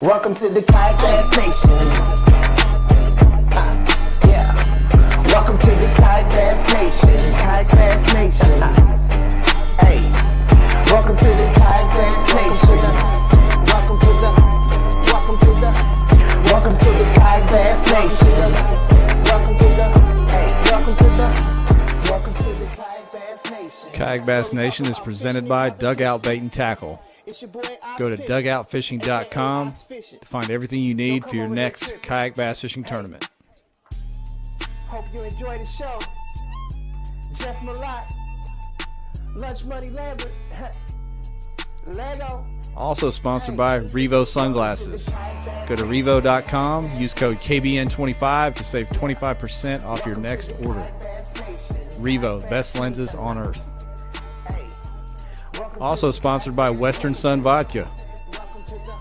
Welcome to the Kayak Bass Nation. Yeah. Welcome to the Kayak Bass Nation. Kayak Bass Nation. Hey. Welcome to the Kayak Bass Nation. Welcome to the Kayak Bass Nation. Welcome to the Kayak Bass Nation. Kayak Bass Nation is presented by Dugout Bait and Tackle. Go to dugoutfishing.com to find everything you need for your next kayak bass fishing tournament. Hope you enjoy the show. Jeff Malott, Lunch Money Lambert, Lego. Also sponsored by Revo Sunglasses. Go to revo.com, use code KBN25 to save 25% off your next order. Revo, best lenses on earth. Also sponsored by Western Sun Vodka.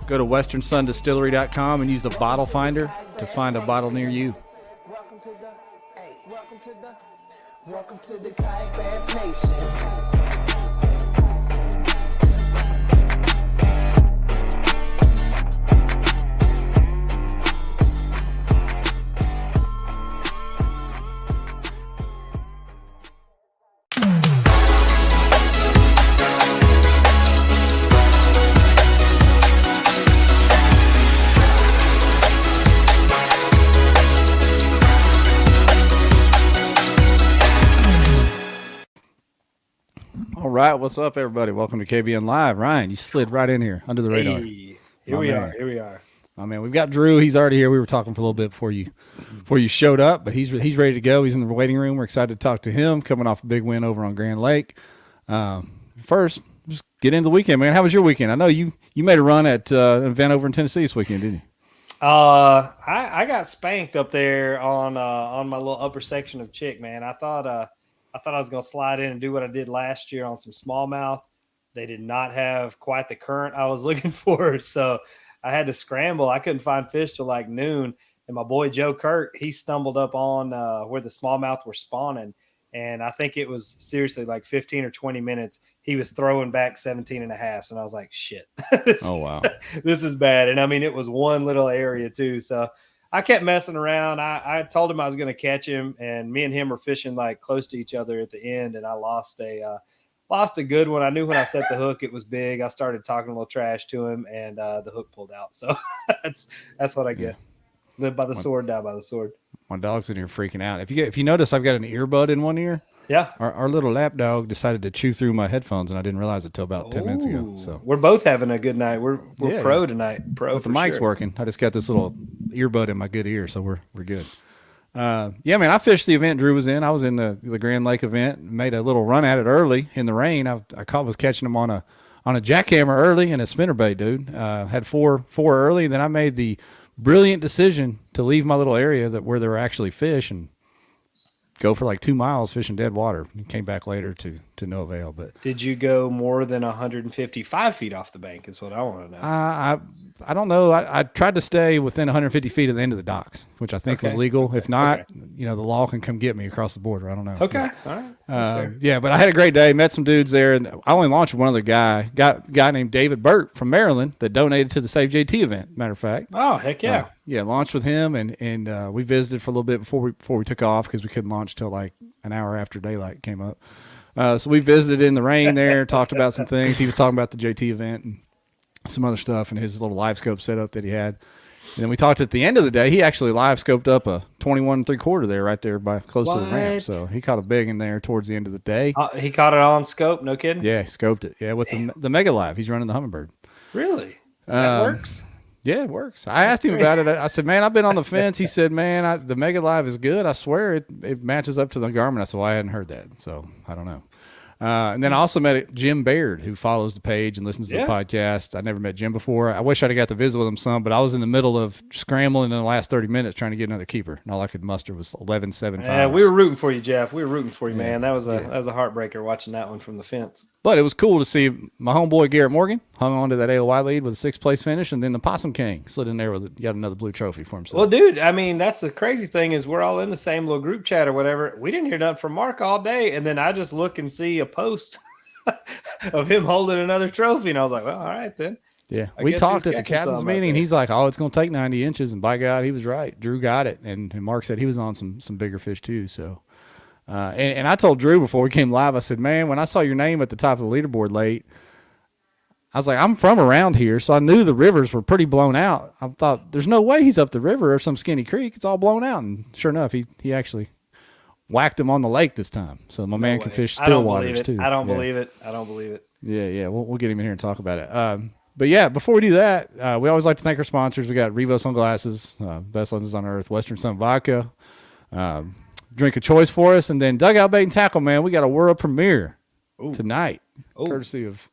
Go to westernsundistillery.com and use the bottle finder to find a bottle near you. Welcome to the Kayak Bass Nation. All right, what's up, everybody? Welcome to KBN Live. Ryan, you slid right in here under the radar. Hey, here we are. Oh man, we've got Drew. He's already here. We were talking for a little bit before you showed up, but he's ready to go. He's in the waiting room. We're excited to talk to him. Coming off a big win over on Grand Lake. First, just get into the weekend, man. How was your weekend? I know you made a run at an event over in Tennessee this weekend, didn't you? I got spanked up there on my little upper section of Chick, man. I thought I was going to slide in and do what I did last year on some smallmouth. They did not have quite the current I was looking for, so I had to scramble. I couldn't find fish till like noon, and my boy Joe Kurt, he stumbled up on where the smallmouth were spawning, and I think it was seriously like 15 or 20 minutes. He was throwing back 17 and a half, and I was like, shit. Oh, wow. This is bad. And, I mean, it was one little area too, so – I kept messing around. I told him I was going to catch him, and me and him were fishing like close to each other at the end, and I lost a good one. I knew when I set the hook it was big. I started talking a little trash to him, and the hook pulled out. So that's what I get. Live by the sword, die by the sword. My dog's in here freaking out. If you notice, I've got an earbud in one ear. Yeah. Our little lap dog decided to chew through my headphones, and I didn't realize it till about 10 minutes ago. So we're both having a good night. We're pro tonight. Pro. But the mic's working. I just got this little earbud in my good ear, so we're good. Yeah, man, I fished the event Drew was in. I was in the Grand Lake event. Made a little run at it early in the rain. I was catching them on a jackhammer early and a spinnerbait, dude. Had four early, and then I made the brilliant decision to leave my little area where there were actually fish and go for like 2 miles fishing dead water. Came back later to no avail. But did you go more than 155 feet off the bank is what I want to know. I don't know. I tried to stay within 150 feet of the end of the docks, which I think was legal. If not, the law can come get me across the border. I don't know. Okay. All right. That's fair. Yeah, but I had a great day. Met some dudes there, and I only launched with one other guy. Got a guy named David Burt from Maryland that donated to the Save JT event, matter of fact. Oh, heck yeah. Yeah, launched with him, and we visited for a little bit before we took off because we couldn't launch till like an hour after daylight came up. So we visited in the rain there, talked about some things. He was talking about the JT event and some other stuff and his little live scope setup that he had. And then we talked at the end of the day. He actually live scoped up a 21 3/4 there right there by close to the ramp. So he caught a big in there towards the end of the day. He caught it on scope, no kidding? Yeah, he scoped it. Yeah, with the Mega Live. He's running the Humminbird. Really? That works? Yeah, it works. I asked him about it. I said, man, I've been on the fence. He said, man, the Mega Live is good. I swear it matches up to the Garmin. I said, well, I hadn't heard that, so I don't know. And then I also met Jim Baird, who follows the page and listens to the podcast. I never met Jim before. I wish I'd have got to visit with him some, but I was in the middle of scrambling in the last 30 minutes trying to get another keeper, and all I could muster was 11.75. Yeah, we were rooting for you, Jeff. We were rooting for you, man. That was a heartbreaker watching that one from the fence. But it was cool to see my homeboy Garrett Morgan hung on to that AOY lead with a 6th place finish, and then the Possum King slid in there got another blue trophy for himself. Well, dude, I mean, that's the crazy thing is we're all in the same little group chat or whatever. We didn't hear nothing from Mark all day, and then I just look and see a post of him holding another trophy, and I was like, well, all right then. Yeah, I we guess talked he's at the catching captain's some out meeting. there. He's like, "Oh, it's going to take 90 inches," and by God, he was right. Drew got it, and Mark said he was on some bigger fish too. So, and I told Drew before we came live, I said, "Man, when I saw your name at the top of the leaderboard late, I was like, I'm from around here, so I knew the rivers were pretty blown out. I thought, there's no way he's up the river or some skinny creek. It's all blown out." And sure enough, he actually whacked him on the lake this time. So my man can fish still waters too. I don't Yeah. believe it. I don't believe it. Yeah. We'll get him in here and talk about it. But yeah, before we do that, we always like to thank our sponsors. We got Revo Sunglasses, Best Lenses on Earth, Western Sun Vodka, Drink of Choice for us, and then Dugout Bait and Tackle, man. We got a world premiere tonight, courtesy of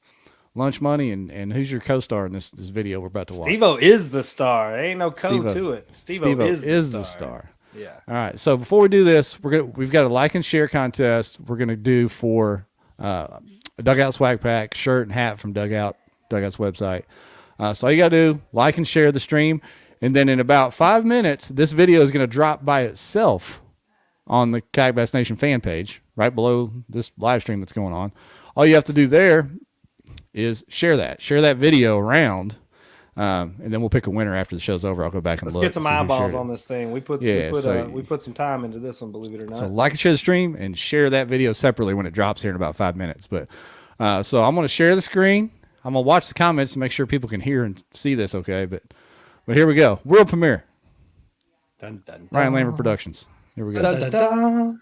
Lunch Money. And who's your co-star in this video we're about to watch? Steve-O is the star. There ain't no code Steve-O. to it. Steve-O is the star. Yeah. All right. So before we do this, we've got a like and share contest we're gonna do for a Dugout swag pack, shirt, and hat from Dugout's website. So all you gotta do, like and share the stream, and then in about 5 minutes, this video is gonna drop by itself on the Kayak Bass Nation fan page, right below this live stream that's going on. All you have to do there is share that video around. And then we'll pick a winner after the show's over. I'll go back and Let's look. get some eyeballs on this thing. We put some time into this one, believe it or not. So like and share the stream and share that video separately when it drops here in about 5 minutes. But so I'm going to share the screen. I'm going to watch the comments to make sure people can hear and see this okay. But here we go. World premiere. Dun, dun, dun. Ryan Lambert Productions. Here we go. Dun, dun, dun.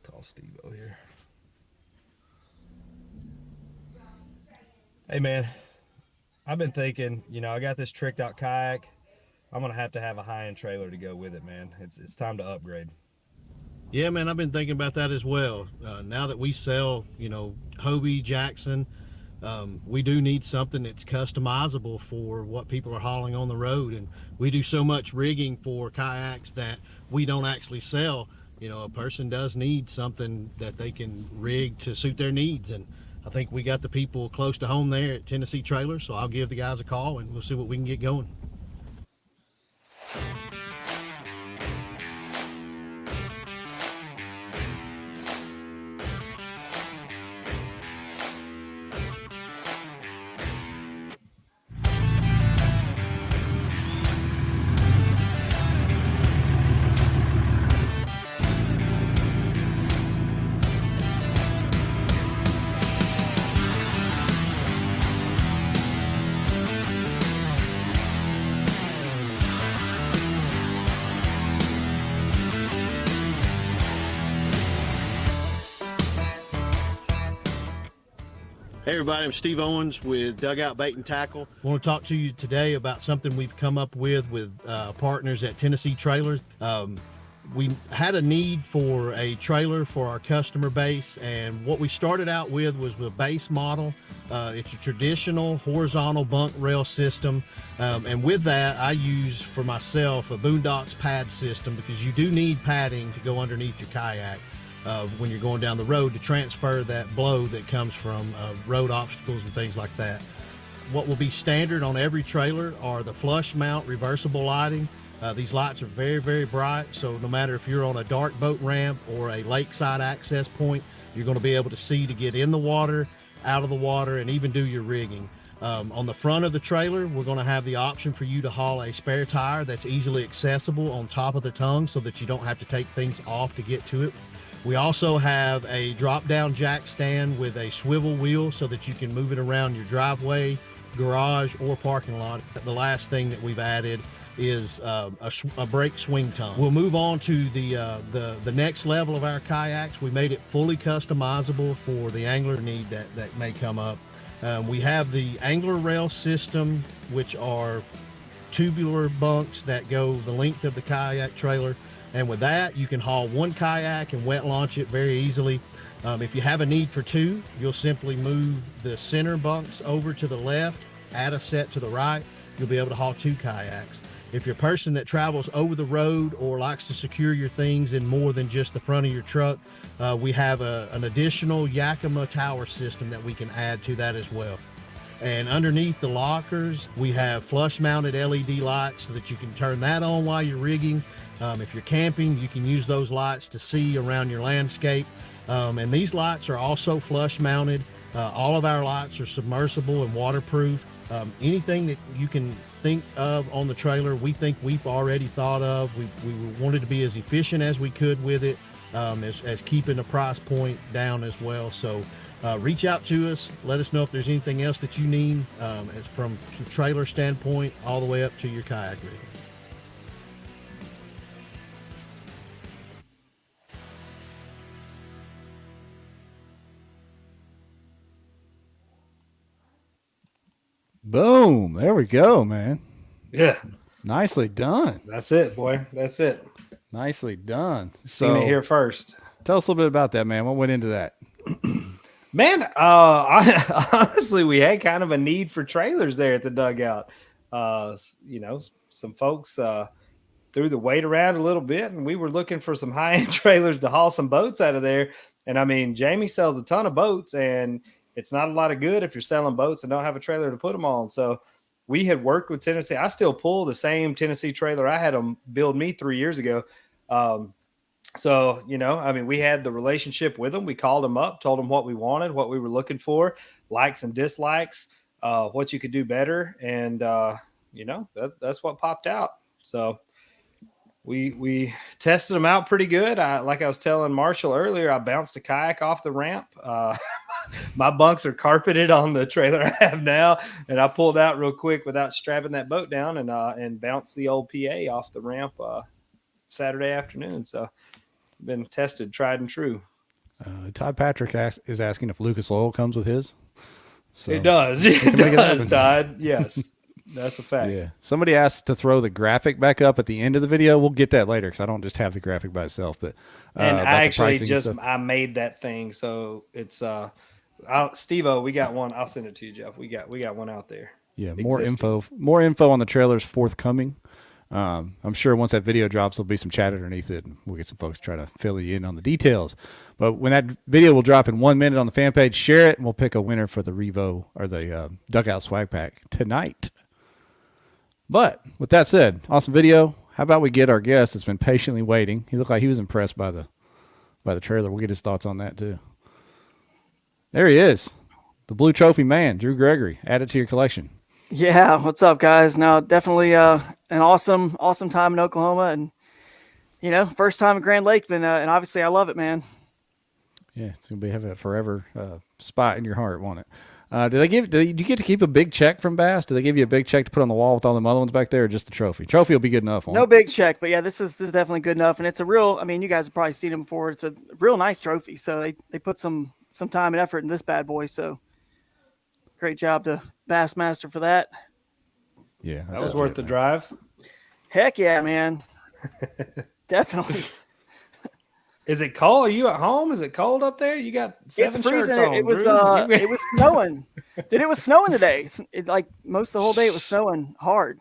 Call Steve-O here. Hey man, I've been thinking, I got this tricked out kayak. I'm gonna have to have a high-end trailer to go with it, man. It's time to upgrade. Yeah, man, I've been thinking about that as well. Now that we sell, Hobie, Jackson, we do need something that's customizable for what people are hauling on the road. And we do so much rigging for kayaks that we don't actually sell. A person does need something that they can rig to suit their needs. And I think we got the people close to home there at Tennessee Trailers, so I'll give the guys a call and we'll see what we can get going. Hey everybody, I'm Steve Owens with Dugout Bait and Tackle. I want to talk to you today about something we've come up with partners at Tennessee Trailers. We had a need for a trailer for our customer base, and what we started out with was the base model. It's a traditional horizontal bunk rail system, and with that I use for myself a Boondocks pad system, because you do need padding to go underneath your kayak when you're going down the road to transfer that blow that comes from road obstacles and things like that. What will be standard on every trailer are the flush mount reversible lighting. These lights are very, very bright, so no matter if you're on a dark boat ramp or a lakeside access point, you're going to be able to see to get in the water, out of the water, and even do your rigging. On the front of the trailer, we're going to have the option for you to haul a spare tire that's easily accessible on top of the tongue so that you don't have to take things off to get to it. We also have a drop-down jack stand with a swivel wheel so that you can move it around your driveway, garage, or parking lot. The last thing that we've added is a brake swing tongue. We'll move on to the next level of our kayaks. We made it fully customizable for the angler need that may come up. We have the angler rail system, which are tubular bunks that go the length of the kayak trailer. And with that, you can haul one kayak and wet launch it very easily. If you have a need for two, you'll simply move the center bunks over to the left, add a set to the right. You'll be able to haul two kayaks. If you're a person that travels over the road or likes to secure your things in more than just the front of your truck, we have an additional Yakima tower system that we can add to that as well. And underneath the lockers, we have flush mounted LED lights so that you can turn that on while you're rigging. If you're camping, you can use those lights to see around your landscape. And these lights are also flush mounted. All of our lights are submersible and waterproof. Anything that you can think of on the trailer, we think we've already thought of. We wanted to be as efficient as we could with it, as keeping the price point down as well. So reach out to us. Let us know if there's anything else that you need, as from the trailer standpoint all the way up to your kayak rig. Boom. There we go, man. Yeah. Nicely done. That's it, boy. That's it. Nicely done. Seen it here first. Tell us a little bit about that, man. What went into that? Man, honestly, we had kind of a need for trailers there at the dugout. Some folks threw the weight around a little bit, and we were looking for some high-end trailers to haul some boats out of there. And I mean, Jamie sells a ton of boats, and it's not a lot of good if you're selling boats and don't have a trailer to put them on. So we had worked with Tennessee. I still pull the same Tennessee trailer I had them build me 3 years ago. We had the relationship with them. We called them up, told them what we wanted, what we were looking for, likes and dislikes, what you could do better. And, that's what popped out. So we tested them out pretty good. Like I was telling Marshall earlier, I bounced a kayak off the ramp. My bunks are carpeted on the trailer I have now, and I pulled out real quick without strapping that boat down and bounced the old PA off the ramp Saturday afternoon. So been tested, tried and true. Todd Patrick is asking if Lucas Oil comes with his. So it does. It does, Todd. Yes, that's a fact. Yeah. Somebody asked to throw the graphic back up at the end of the video. We'll get that later because I don't just have the graphic by itself. But and I actually I made that thing, so it's Steve-O, we got one. I'll send it to you, Jeff. We got one out there. Yeah, more info on the trailers forthcoming. I'm sure once that video drops, there'll be some chat underneath it, and we'll get some folks to try to fill you in on the details. But when that video will drop in 1 minute on the fan page, share it, and we'll pick a winner for the Revo or the Dugout Swag Pack tonight. But with that said, awesome video. How about we get our guest that's been patiently waiting? He looked like he was impressed by the trailer. We'll get his thoughts on that too. There he is, the Blue Trophy man, Drew Gregory. Add it to your collection. Yeah, what's up, guys? Now, definitely an awesome time in Oklahoma, and first time at Grand Lake, and obviously I love it, man. Yeah, it's gonna have a forever spot in your heart, won't it? Do you get to keep a big check from Bass? Do they give you a big check to put on the wall with all the other ones back there, or just the trophy? Trophy will be good enough. No big check, but yeah, this is definitely good enough, and it's a real. I mean, you guys have probably seen them before. It's a real nice trophy, so they put some time and effort in this bad boy. So great job to Bassmaster for that. Yeah, that was worth the drive. Heck yeah, man. Definitely. Is it cold? Are you at home? Is it cold up there? You got 7 shirts on. It was snowing. It was snowing today. Like most of the whole day, it was snowing hard.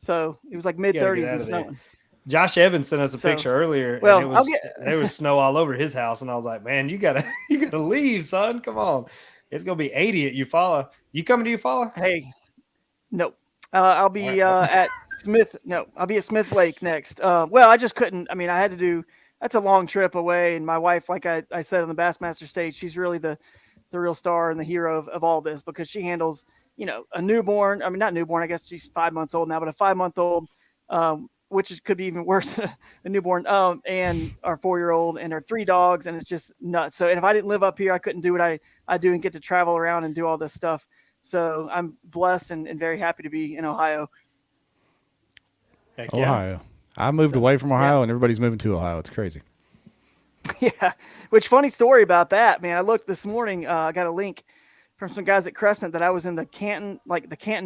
So it was like mid-30s and snowing. Josh Evans sent us a picture earlier. Well, and there was snow all over his house, and I was like, "Man, you gotta leave, son. Come on, it's gonna be 80 at Eufaula. You coming to Eufaula?" Hey, no. I'll be at Smith. No, I'll be at Smith Lake next. Well, I just couldn't. I mean, I had to do. That's a long trip away, and my wife, like I said on the Bassmaster stage, she's really the real star and the hero of all this because she handles, a newborn. I mean, not newborn. I guess she's 5 months old now, but a 5-month-old, could be even worse than a newborn. And our 4-year-old and our 3 dogs, and it's just nuts. So, and if I didn't live up here, I couldn't do what I do and get to travel around and do all this stuff. So I'm blessed and very happy to be in Ohio. Heck yeah. Ohio. I moved away from Ohio, and everybody's moving to Ohio. It's crazy. Yeah. Which funny story about that, man. I looked this morning. I got a link from some guys at Crescent that I was in the Canton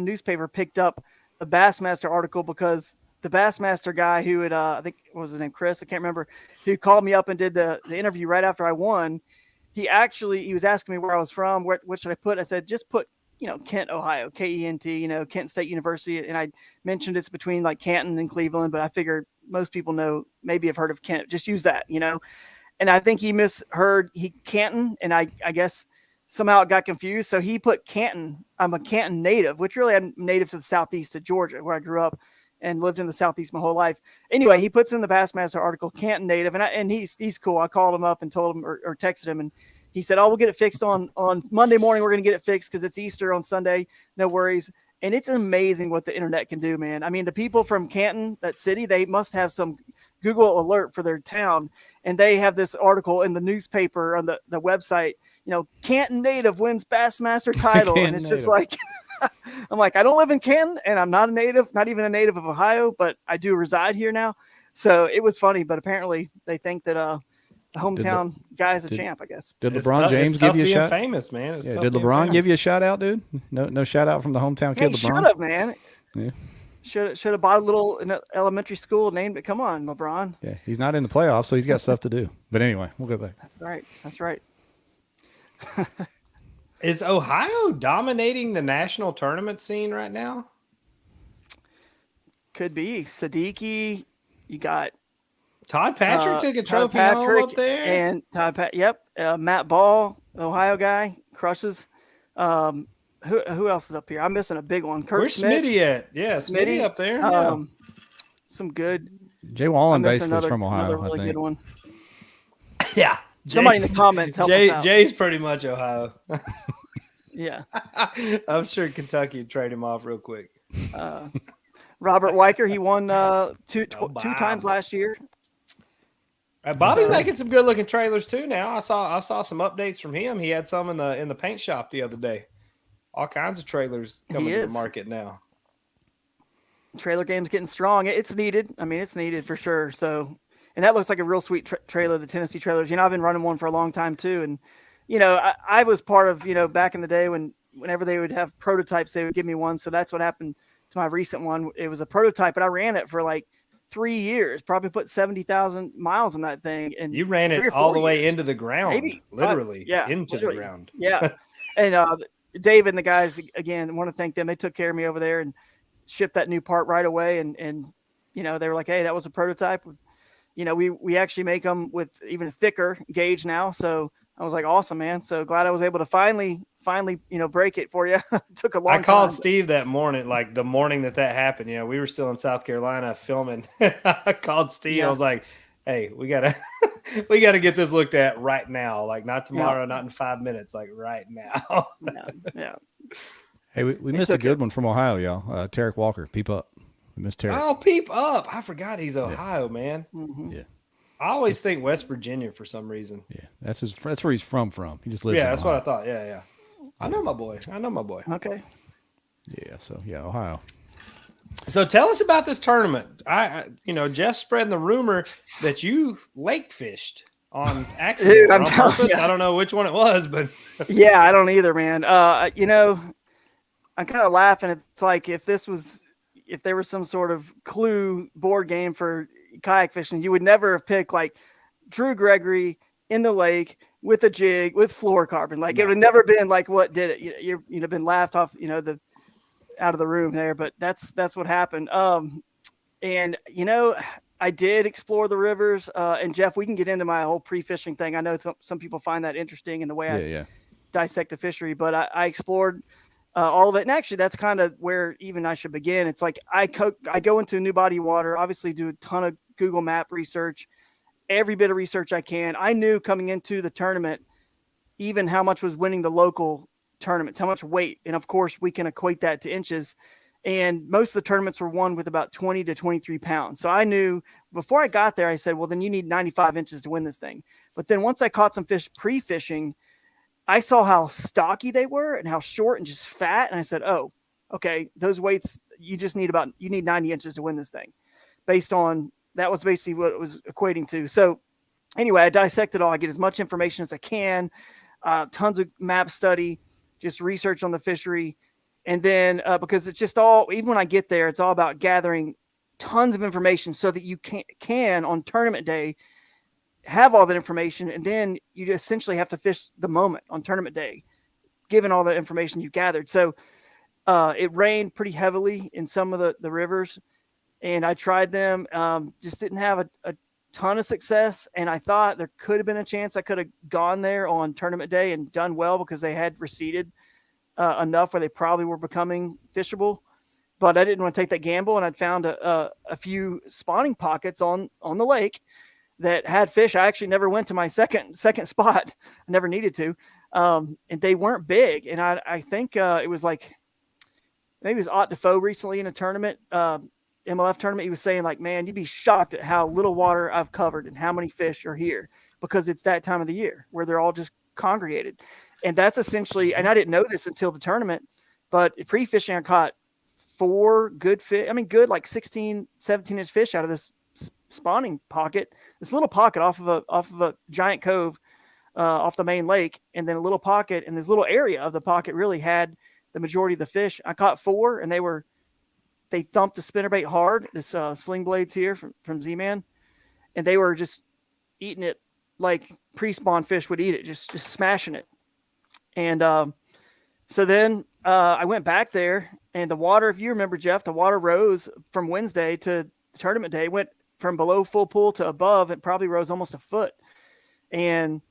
newspaper picked up the Bassmaster article because the Bassmaster guy who had, I think, what was his name? Chris. I can't remember. Who called me up and did the interview right after I won. He was asking me where I was from. What should I put? I said, just put, Kent, Ohio, Kent, Kent State University. And I mentioned it's between like Canton and Cleveland, but I figured most people maybe have heard of Kent. Just use that, And I think he misheard Canton. And I guess somehow it got confused. So he put Canton. I'm a Canton native, which really I'm native to the southeast of Georgia, where I grew up and lived in the southeast my whole life. Anyway, he puts in the Bassmaster article Canton native, and he's cool. I called him up and told him or texted him, and he said, "Oh, we'll get it fixed on Monday morning. We're going to get it fixed because it's Easter on Sunday. No worries." And it's amazing what the internet can do, man. I mean, the people from Canton, that city, they must have some Google alert for their town, and they have this article in the newspaper on the website. Canton native wins Bassmaster title, and it's just like, I'm like, I don't live in Canton, and I'm not a native, not even a native of Ohio, but I do reside here now. So it was funny, but apparently they think that the hometown guy is a champ, I guess. Did LeBron James give you a shout? Famous, man. Did LeBron give you a shout out, dude? No shout out from the hometown kid, LeBron. Should have, man. Yeah. Should have bought a little in elementary school, named it. Come on, LeBron. Yeah, he's not in the playoffs, so he's got stuff to do. But anyway, we'll go back. That's right. Is Ohio dominating the national tournament scene right now? Could be. Siddiqui, you got Todd Patrick took a trophy home up there, and Yep, Matt Ball, Ohio guy, crushes. Who else is up here? I'm missing a big one. Where's Smitty at? Yeah, Smitty up there. Some good. Jay Wallen basically is from Ohio. Another really good one. Yeah. Somebody in the comments help us out. Jay's pretty much Ohio. Yeah. I'm sure Kentucky would trade him off real quick. Robert Weicker, he won two times last year. Bobby's making some good looking trailers too now. I saw some updates from him. He had some in the paint shop the other day. All kinds of trailers coming to the market now. Trailer game's getting strong. It's needed. I mean, it's needed for sure. So, and that looks like a real sweet trailer, the Tennessee trailers. I've been running one for a long time too. And, I was part of, back in the day whenever they would have prototypes, they would give me one. So that's what happened to my recent one. It was a prototype, but I ran it for like 3 years, probably put 70,000 miles on that thing. And you ran it all the way into the ground, maybe literally into the ground. Yeah. And David and the guys, again, I want to thank them. They took care of me over there and shipped that new part right away. And they were like, hey, that was a prototype. We actually make them with even thicker gauge now. So I was like, awesome, man. So glad I was able to finally, break it for you. It took a long time. I called Steve that morning, like the morning that happened. We were still in South Carolina filming. I called Steve. Yeah. I was like, hey, we gotta get this looked at right now. Like not tomorrow, not in 5 minutes, like right now. Yeah. Hey, we missed a good one from Ohio, y'all. Tarek Walker, Peep Up. We missed Tarek. Oh, Peep Up. I forgot he's Ohio, man. Mm-hmm. Yeah. I always think West Virginia for some reason. Yeah, that's where he's from. He just lives. Yeah, that's what I thought. Yeah. I know my boy. Okay. Yeah. So Ohio. So tell us about this tournament. Jeff's spreading the rumor that you lake fished on accident. Dude, on purpose. I don't know which one it was, but yeah, I don't either, man. I'm kind of laughing. It's like if there was some sort of clue board game for kayak fishing, you would never have picked like Drew Gregory in the lake with a jig with fluorocarbon. Like it would have never been like what did it. You'd have been laughed off, out of the room there. But that's what happened. And I did explore the rivers. And Jeff, we can get into my whole pre-fishing thing. I know some people find that interesting in the way I dissect the fishery, but I explored all of it. And actually that's kind of where even I should begin. It's like I go into a new body of water, obviously do a ton of Google map research, every bit of research I can. I knew coming into the tournament, even how much was winning the local tournaments, how much weight. And of course we can equate that to inches. And most of the tournaments were won with about 20 to 23 pounds. So I knew before I got there, I said, well, then you need 95 inches to win this thing. But then once I caught some fish pre-fishing, I saw how stocky they were and how short and just fat. And I said, oh, okay, those weights, you need 90 inches to win this thing. That was basically what it was equating to. So anyway, I dissected all. I get as much information as I can, tons of map study, just research on the fishery. And then because it's just even when I get there, it's all about gathering tons of information so that you can on tournament day have all that information, and then you essentially have to fish the moment on tournament day, given all the information you gathered. So it rained pretty heavily in some of the rivers, and I tried them. Just didn't have ton of success. And I thought there could have been a chance I could have gone there on tournament day and done well because they had receded enough where they probably were becoming fishable. But I didn't want to take that gamble. And I'd found a few spawning pockets on the lake that had fish. I actually never went to my second spot. I never needed to. And they weren't big. And I think it was like, maybe it was Ott Defoe recently in a tournament, MLF tournament. He was saying like, man, you'd be shocked at how little water I've covered and how many fish are here because it's that time of the year where they're all just congregated. And that's essentially, and I didn't know this until the tournament, but pre-fishing, I caught 4 good fish. I mean, good, like 16, 17-inch fish out of this spawning pocket, this little pocket off of a giant cove off the main lake. And then a little pocket, and this little area of the pocket really had the majority of the fish. I caught 4, and they thumped the spinnerbait hard. This sling blades here from Z-Man, and they were just eating it like pre-spawn fish would eat it, just smashing it. And so then I went back there, and the water, if you remember, Jeff, the water rose from Wednesday to tournament day, went from below full pool to above. It probably rose almost a foot, and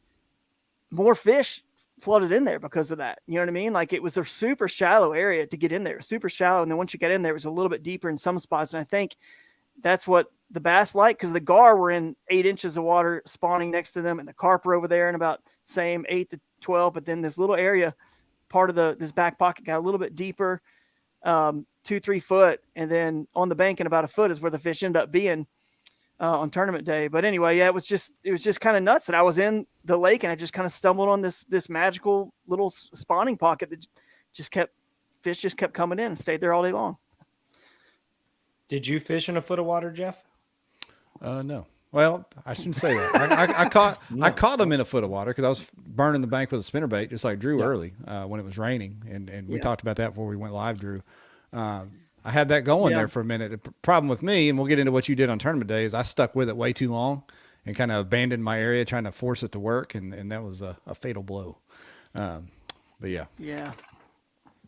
more fish flooded in there because of that. You know what I mean? Like, it was a super shallow area to get in there, super shallow. And then once you get in there, it was a little bit deeper in some spots. And I think that's what the bass like, because the gar were in 8 inches of water spawning next to them, and the carp were over there in about same 8 to 12. But then this little area, part of this back pocket, got a little bit deeper, 2-3 foot. And then on the bank in about a foot is where the fish ended up being on tournament day. But anyway, yeah, it was just kind of nuts that I was in the lake and I just kind of stumbled on this magical little spawning pocket that fish just kept coming in and stayed there all day long. Did you fish in a foot of water, Jeff? No. Well, I shouldn't say that. I caught them in a foot of water because I was burning the bank with a spinnerbait, just like Drew early when it was raining, and we talked about that before we went live, Drew. I had that going there for a minute. The problem with me, and we'll get into what you did on tournament day, is I stuck with it way too long and kind of abandoned my area trying to force it to work, and that was a fatal blow. But yeah. Yeah.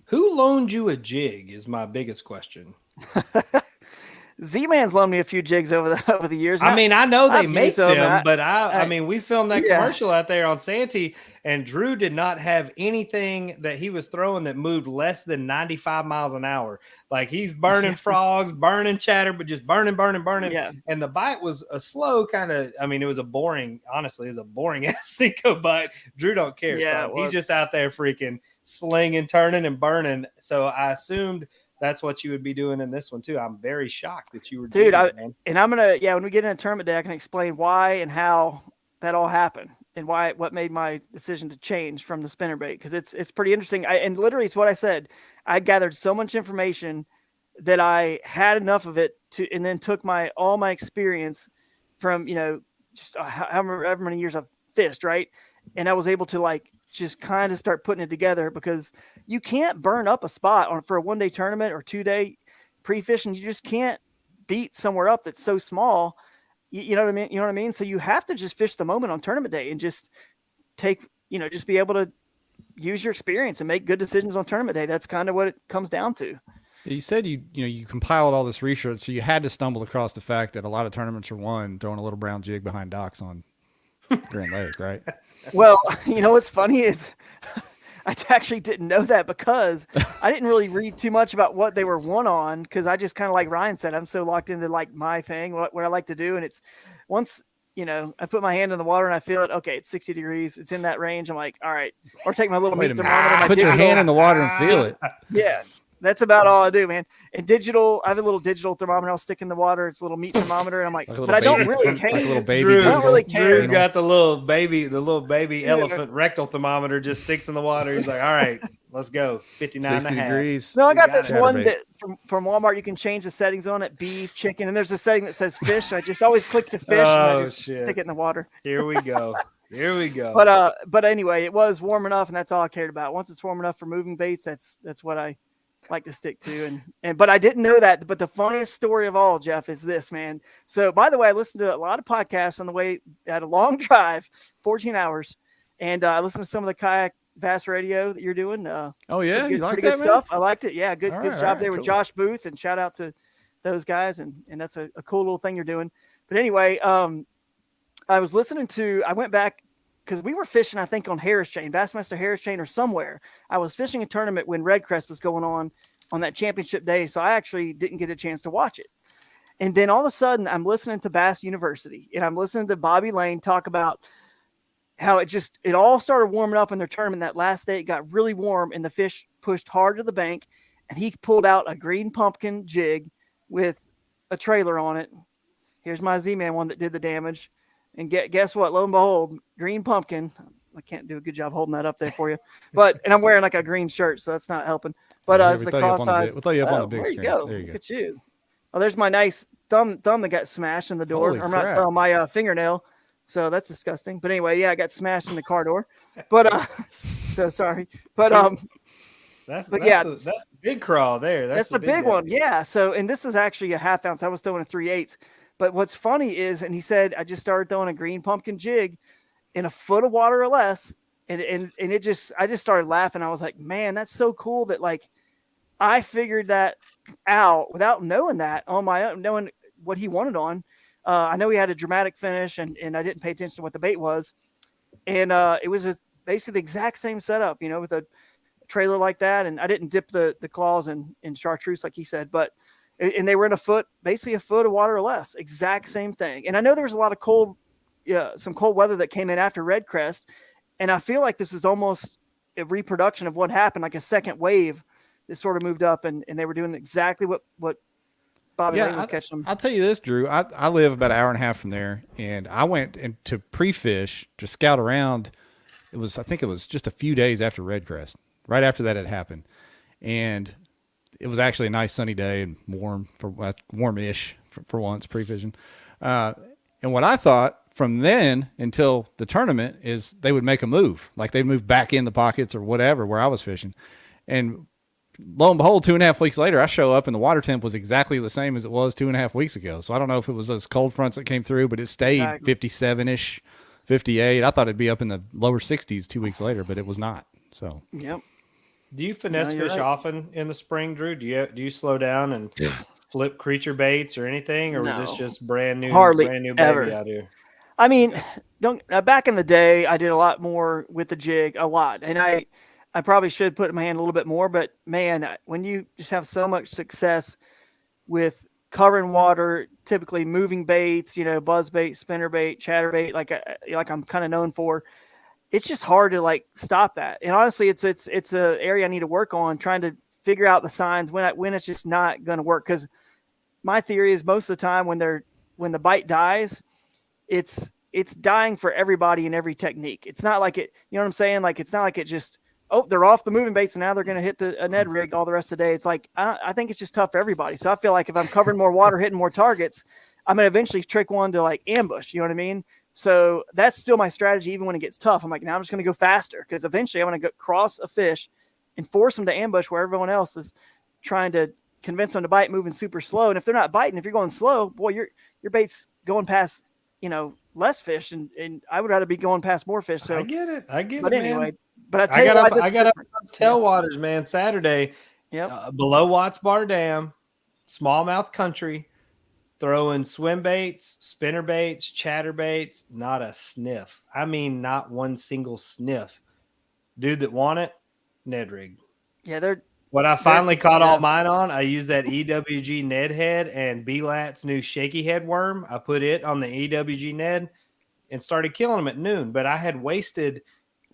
Who loaned you a jig is my biggest question. Z-Man's loaned me a few jigs over the years. I mean, I know they make them, but I mean, we filmed that commercial out there on Santee, and Drew did not have anything that he was throwing that moved less than 95 miles an hour. Like, he's burning frogs, burning chatter, but just burning. Yeah. And the bite was a slow kind of, I mean, it was a boring ass Cinco bite. Drew don't care. Yeah, so he's just out there freaking slinging, turning, and burning. So I assumed that's what you would be doing in this one too. I'm very shocked that you were doing it, man. And I'm going to, when we get into tournament day, I can explain why and how that all happened and what made my decision to change from the spinnerbait. Cause it's pretty interesting. And literally it's what I said. I gathered so much information that I had enough of it and then took all my experience from, just however many years I've fished. Right. And I was able to just kind of start putting it together, because you can't burn up a spot for a 1-day tournament or 2-day pre-fishing. You just can't beat somewhere up that's so small. You know what I mean? You know what I mean? So you have to just fish the moment on tournament day and just just be able to use your experience and make good decisions on tournament day. That's kind of what it comes down to. You said you compiled all this research, so you had to stumble across the fact that a lot of tournaments are won throwing a little brown jig behind docks on Grand Lake, right? Well, what's funny is I actually didn't know that, because I didn't really read too much about what they were won on, because I just kind of, like Ryan said, I'm so locked into my thing, what I like to do. And it's once, I put my hand in the water and I feel it. Okay, it's 60 degrees. It's in that range. I'm like, all right. Or take my little meat thermometer. Put your hand in the water and feel it. Yeah. That's about all I do, man. And I have a little digital thermometer I'll stick in the water. It's a little meat thermometer. And I'm like, but I don't really care. Like a little baby. I don't really care. Drew's got the little baby elephant rectal thermometer, just sticks in the water. He's like, all right, let's go. 59 and a half degrees. No, I got this one that from Walmart. You can change the settings on it, beef, chicken. And there's a setting that says fish. I just always click to fish and I just stick it in the water. Here we go. But anyway, it was warm enough, and that's all I cared about. Once it's warm enough for moving baits, that's what I like to stick to. But I didn't know that. But the funniest story of all, Jeff, is this, man. So by the way, I listened to a lot of podcasts on the way. I had a long drive, 14 hours. And I listened to some of the Kayak Bass radio that you're doing. Oh yeah. You like good that, man? stuff. I liked it. Yeah. Good job there with cool. Josh Booth, and shout out to those guys. And that's a cool little thing you're doing. But anyway, I was listening to. I went back because we were fishing, I think, on Harris Chain, Bassmaster Harris Chain, or somewhere. I was fishing a tournament when Redcrest was going on that championship day, so I actually didn't get a chance to watch it. And then all of a sudden, I'm listening to Bass University, and I'm listening to Bobby Lane talk about how it all started warming up in their tournament. That last day, it got really warm, and the fish pushed hard to the bank, and he pulled out a green pumpkin jig with a trailer on it. Here's my Z-Man one that did the damage. And guess what? Lo and behold, green pumpkin. I can't do a good job holding that up there for you. And I'm wearing like a green shirt, so that's not helping. But it's the cross size. We'll throw you up on the big there screen. You go. There you Look go. at you. Oh, there's my nice thumb that got smashed in the door. Holy Or crap. my fingernail. So that's disgusting. But anyway, yeah, I got smashed in the car door. But so sorry. But That's that's the big crawl there. That's the big one. Yeah. So, and this is actually a 1/2 ounce. I was throwing a 3/8. But what's funny is, and he said, I just started throwing a green pumpkin jig in a foot of water or less. And I just started laughing. I was like, man, that's so cool that like I figured that out without knowing that on my own, knowing what he wanted on. I know he had a dramatic finish and I didn't pay attention to what the bait was. And it was basically the exact same setup, with a trailer like that. And I didn't dip the claws in chartreuse like he said, and they were in basically a foot of water or less, exact same thing. And I know there was a lot of some cold weather that came in after Redcrest. And I feel like this is almost a reproduction of what happened, like a second wave that sort of moved up and they were doing exactly what Bobby Lane was catching them. I'll tell you this, Drew. I live about an hour and a half from there, and I went to pre-fish to scout around. I think it was just a few days after Redcrest, right after that had happened. And it was actually a nice sunny day and warm-ish for once, pre-fishing. And what I thought from then until the tournament is they would make a move, like they'd move back in the pockets or whatever where I was fishing. And lo and behold, 2.5 weeks later, I show up and the water temp was exactly the same as it was 2.5 weeks ago. So I don't know if it was those cold fronts that came through, but it stayed 57-ish, 58. I thought it'd be up in the lower 60s 2 weeks later, but it was not. So yep. Do you finesse fish often in the spring, Drew? Do you slow down and flip creature baits or anything, or was this just brand new baby ever out here? I mean, back in the day, I did a lot more with the jig, a lot, and I probably should put my hand a little bit more. But man, when you just have so much success with covering water, typically moving baits, buzz bait, spinner bait, chatter bait, like I'm kind of known for. It's just hard to like stop that. And honestly, it's a area I need to work on, trying to figure out the signs when it's just not going to work. Because my theory is most of the time when the bite dies, it's dying for everybody in every technique. It's not like it, you know what I'm saying? Like, it's not like it just, they're off the moving baits and now they're going to hit a Ned rig all the rest of the day. It's like, I think it's just tough for everybody. So I feel like if I'm covering more water, hitting more targets, I'm going to eventually trick one to like ambush. You know what I mean? So that's still my strategy. Even when it gets tough, I'm like, now I'm just going to go faster. Cause eventually I'm going to go cross a fish and force them to ambush where everyone else is trying to convince them to bite, moving super slow. And if they're not biting, if you're going slow, boy, your bait's going past, less fish. And I would rather be going past more fish. So I get it. But anyway, man. But I got up on tailwaters, man, Saturday. Yep. Below Watts Bar Dam, smallmouth country, throwing swim baits, spinner baits, chatter baits, not a sniff. I mean, not one single sniff. Dude that won it, Ned rig. Yeah, what I finally caught all mine on, I used that EWG Ned head and B-Lat's new shaky head worm. I put it on the EWG Ned and started killing them at noon. But I had wasted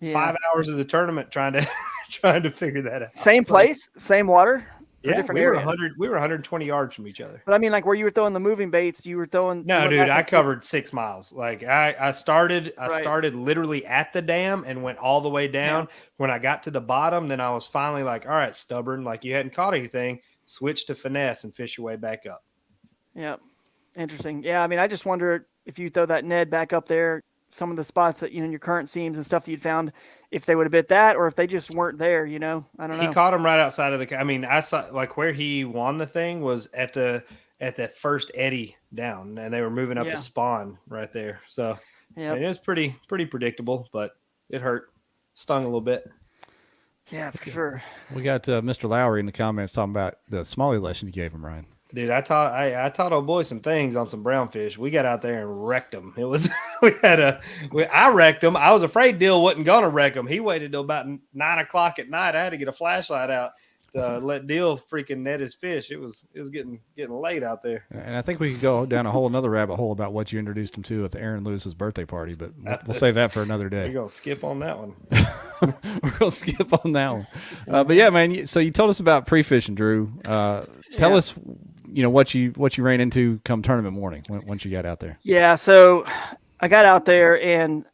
5 hours of the tournament trying to figure that out. Same place, same water. Yeah, different we were area. we were 120 yards from each other. But I mean, like where you were throwing the moving baits, you were throwing. No, dude, I covered 6 miles. Like I started literally at the dam and went all the way down. Yeah. When I got to the bottom, then I was finally like, all right, stubborn, like you hadn't caught anything. Switch to finesse and fish your way back up. Yeah, interesting. Yeah, I mean, I just wonder if you throw that Ned back up there, some of the spots that in your current seams and stuff that you'd found, if they would have bit that or if they just weren't there, I don't know. He caught him right outside of the. I mean, I saw like where he won the thing was at the first eddy down, and they were moving up to spawn right there. So it was pretty predictable, but it hurt, stung a little bit. Yeah, for sure. We got Mr. Lowry in the comments talking about the Smalley lesson you gave him, Ryan. Dude, I taught old boy some things on some brownfish. We got out there and wrecked them. It was I wrecked them. I was afraid Dill wasn't gonna wreck them. He waited till about 9 o'clock at night. I had to get a flashlight out to let Dill freaking net his fish. It was getting late out there. And I think we could go down a whole another rabbit hole about what you introduced him to at the Aaron Lewis's birthday party, but we'll save that for another day. We're gonna skip on that one. We're gonna skip on that one. But yeah, man. So you told us about pre-fishing, Drew. Tell us, what you ran into come tournament morning once you got out there. Yeah, so I got out there and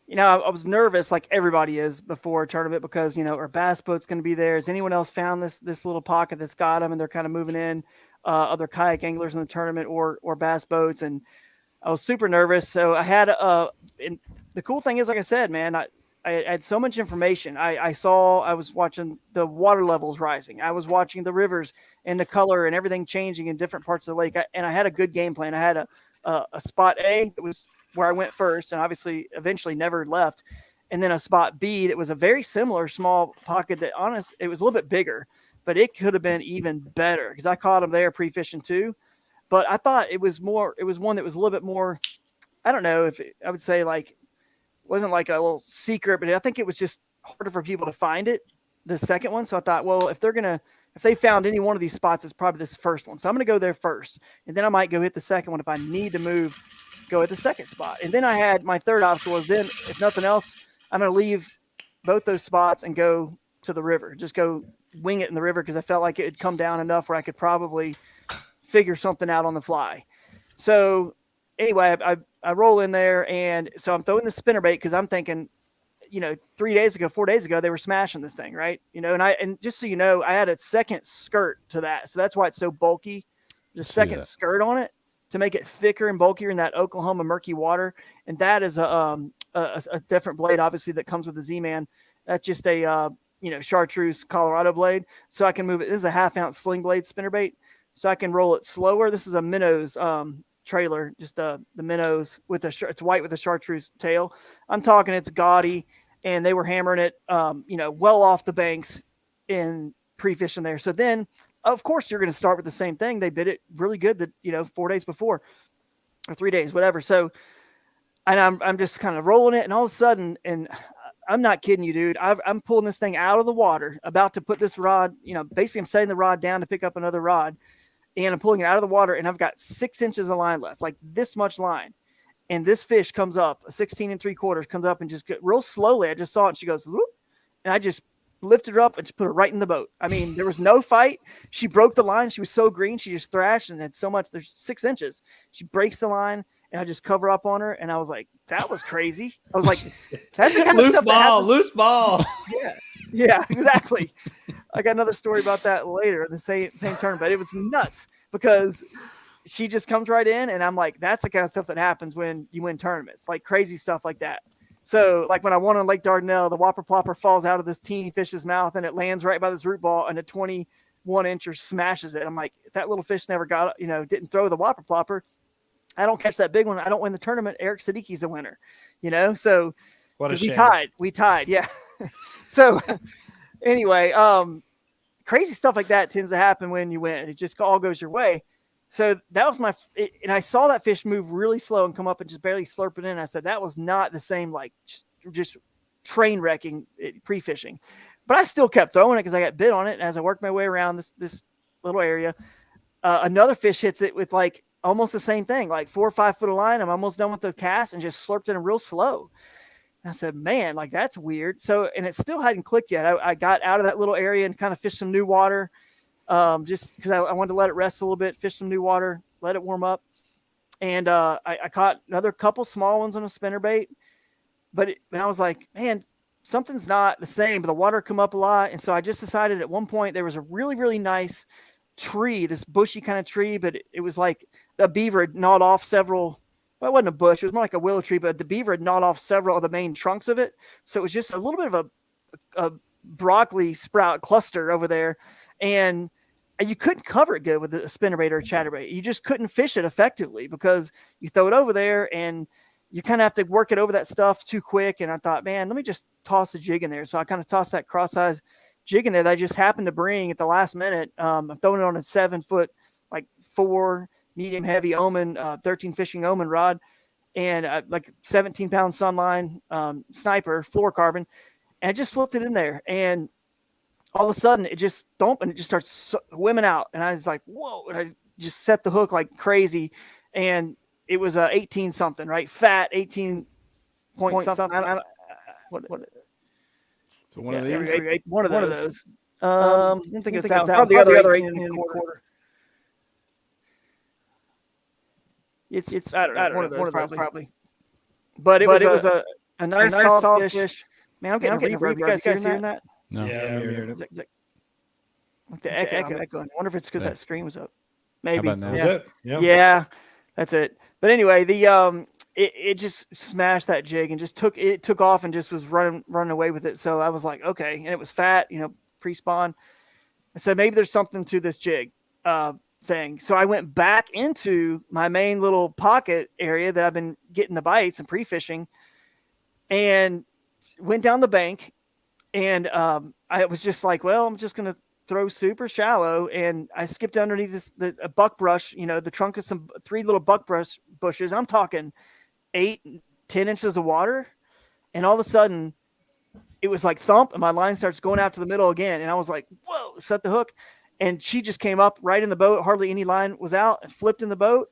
I was nervous like everybody is before a tournament because our bass boat's going to be there. Has anyone else found this little pocket that's got them and they're kind of moving in other kayak anglers in the tournament or bass boats, and I was super nervous. So I had and the cool thing is, like I said, man, I had so much information. I was watching the water levels rising. I was watching the rivers and the color and everything changing in different parts of the lake. And I had a good game plan. I had a spot A that was where I went first and obviously eventually never left. And then a spot B that was a very similar small pocket that it was a little bit bigger, but it could have been even better because I caught them there pre-fishing too. But I thought it was one that was a little bit more, I don't know if I would say like, wasn't like a little secret, but I think it was just harder for people to find it, the second one. So I thought, well, if they found any one of these spots, it's probably this first one. So I'm going to go there first. And then I might go hit the second one. If I need to move, go at the second spot. And then I had my third option was then, if nothing else, I'm going to leave both those spots and go to the river. Just go wing it in the river because I felt like it had come down enough where I could probably figure something out on the fly. So anyway, I roll in there, and so I'm throwing the spinnerbait because I'm thinking, 4 days ago, they were smashing this thing, right? And just so you know, I had a second skirt to that. So that's why it's so bulky. There's a second skirt on it to make it thicker and bulkier in that Oklahoma murky water. And that is a different blade, obviously, that comes with the Z-Man. That's just a, chartreuse Colorado blade. So I can move it. This is a 1/2 ounce sling blade spinnerbait. So I can roll it slower. This is a Minnows trailer, just the Minnows with it's white with a chartreuse tail. I'm talking it's gaudy, and they were hammering it, well off the banks in pre-fishing there. So then, of course, you're going to start with the same thing. They bid it really good 4 days before or 3 days, whatever. So, and I'm just kind of rolling it, and all of a sudden, and I'm not kidding you, dude. I'm pulling this thing out of the water, about to put this rod, basically I'm setting the rod down to pick up another rod. And I'm pulling it out of the water, and I've got 6 inches of line left, like this much line. And this fish comes up, a 16 3/4 comes up and just real slowly. I just saw it, and she goes, whoop, and I just lifted her up and just put her right in the boat. I mean, there was no fight. She broke the line. She was so green. She just thrashed and had so much. There's 6 inches. She breaks the line, and I just cover up on her. And I was like, that was crazy. I was like, that's the kind of stuff that happens. Loose ball. Yeah, exactly. I got another story about that later in the same turn, but it was nuts because she just comes right in, and I'm like, that's the kind of stuff that happens when you win tournaments, like crazy stuff like that. So like when I won on Lake Dardanelle, the whopper plopper falls out of this teeny fish's mouth, and it lands right by this root ball, and a 21-incher smashes it. I'm like, if that little fish never got, didn't throw the whopper plopper, I don't catch that big one, I don't win the tournament. Eric Sadiki's the winner, so what a shame. We tied. Yeah. So anyway, crazy stuff like that tends to happen when you win. It just all goes your way. So that was and I saw that fish move really slow and come up and just barely slurp it in. I said, that was not the same, like just train wrecking pre-fishing, but I still kept throwing it because I got bit on it. And as I worked my way around this little area, another fish hits it with like almost the same thing, like 4 or 5 foot of line. I'm almost done with the cast and just slurped it in real slow. I said, man, like that's weird. So, and it still hadn't clicked yet. I got out of that little area and kind of fished some new water, just because I wanted to let it rest a little bit, fish some new water, let it warm up. And I caught another couple small ones on a spinnerbait, but I was like, man, something's not the same, but the water come up a lot. And so I just decided at one point there was a really, really nice tree, this bushy kind of tree, but it was like a beaver had gnawed off several. Well, it wasn't a bush. It was more like a willow tree, but the beaver had gnawed off several of the main trunks of it. So it was just a little bit of a broccoli sprout cluster over there. And you couldn't cover it good with a spinnerbait or a chatterbait. You just couldn't fish it effectively because you throw it over there and you kind of have to work it over that stuff too quick. And I thought, man, let me just toss a jig in there. So I kind of tossed that cross-size jig in there that I just happened to bring at the last minute. I'm throwing it on a 7-foot 4 medium heavy Omen 13 fishing Omen rod, and like 17-pound Sunline sniper fluorocarbon, and I just flipped it in there, and all of a sudden it just thump and it just starts swimming out, and I was like, whoa, and I just set the hook like crazy, and it was 18 something, right? Fat 18 point something. What So one of yeah, these. one of those. I didn't think it's that. Probably the other 18 and a quarter. It's I don't know, one of those probably. But it was a nice soft fish. Man, I'm getting reverb. You guys hearing that? No. Yeah, I'm hearing it. Like the echo. I wonder if it's because that screen was up. Maybe. How about now? Is it? Yeah. Yeah, that's it. But anyway, the it just smashed that jig and just took off and just was running away with it. So I was like, okay, and it was fat, pre-spawn. I said maybe there's something to this jig thing. So I went back into my main little pocket area that I've been getting the bites and pre-fishing, and went down the bank, and I was just like, well, I'm just gonna throw super shallow, and I skipped underneath a buckbrush, the trunk of 3 little buckbrush bushes. I'm talking 8-10 inches of water, and all of a sudden it was like thump, and my line starts going out to the middle again, and I was like, whoa, set the hook, and she just came up right in the boat. Hardly any line was out, and flipped in the boat.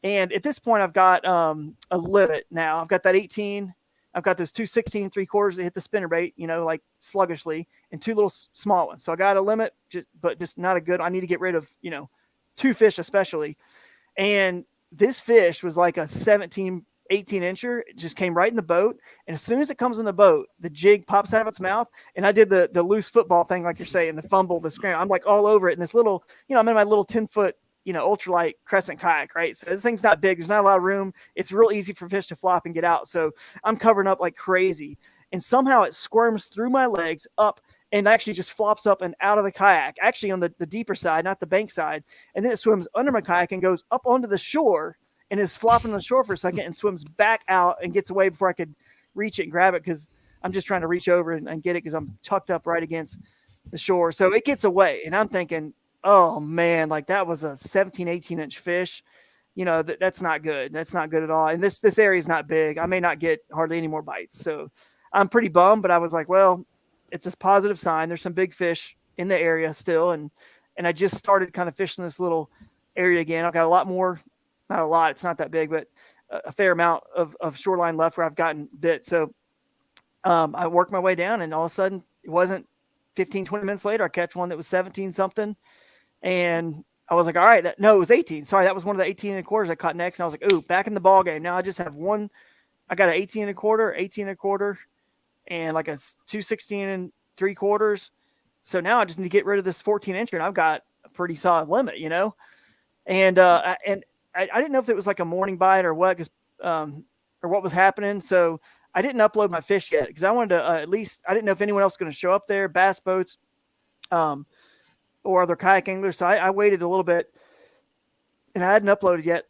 And at this point I've got a limit now. I've got that 18. I've got those 2 16 3/4 that hit the spinnerbait, like sluggishly, and 2 little small ones. So I got a limit, but just not a good. I need to get rid of, 2 fish especially. And this fish was like a 17, 18 incher. It just came right in the boat. And as soon as it comes in the boat, the jig pops out of its mouth. And I did the loose football thing, like you're saying, the fumble, the scramble. I'm like all over it. And this little, I'm in my little 10-foot, ultralight crescent kayak, right? So this thing's not big. There's not a lot of room. It's real easy for fish to flop and get out. So I'm covering up like crazy. And somehow it squirms through my legs up and actually just flops up and out of the kayak, actually on the deeper side, not the bank side. And then it swims under my kayak and goes up onto the shore and is flopping on the shore for a second and swims back out and gets away before I could reach it and grab it, because I'm just trying to reach over and get it because I'm tucked up right against the shore. So it gets away. And I'm thinking, oh man, like that was a 17, 18 inch fish. That's not good. That's not good at all. And this area is not big. I may not get hardly any more bites. So I'm pretty bummed, but I was like, well, it's a positive sign. There's some big fish in the area still. And I just started kind of fishing this little area again. I've got a lot more, not a lot. It's not that big, but a fair amount of shoreline left where I've gotten bit. So I worked my way down, and all of a sudden it wasn't 15, 20 minutes later, I catch one that was 17 something. And I was like, all right, it was 18. Sorry, that was one of the 18 and a quarters I caught next. And I was like, ooh, back in the ball game. Now I just have one. I got an 18 and a quarter, 18 and a quarter, and like a 2 16 3/4. So now I just need to get rid of this 14 incher, and I've got a pretty solid limit, And I didn't know if it was like a morning bite or what, or what was happening. So I didn't upload my fish yet because I wanted to at least. I didn't know if anyone else was going to show up there, bass boats, or other kayak anglers. So I waited a little bit, and I hadn't uploaded yet,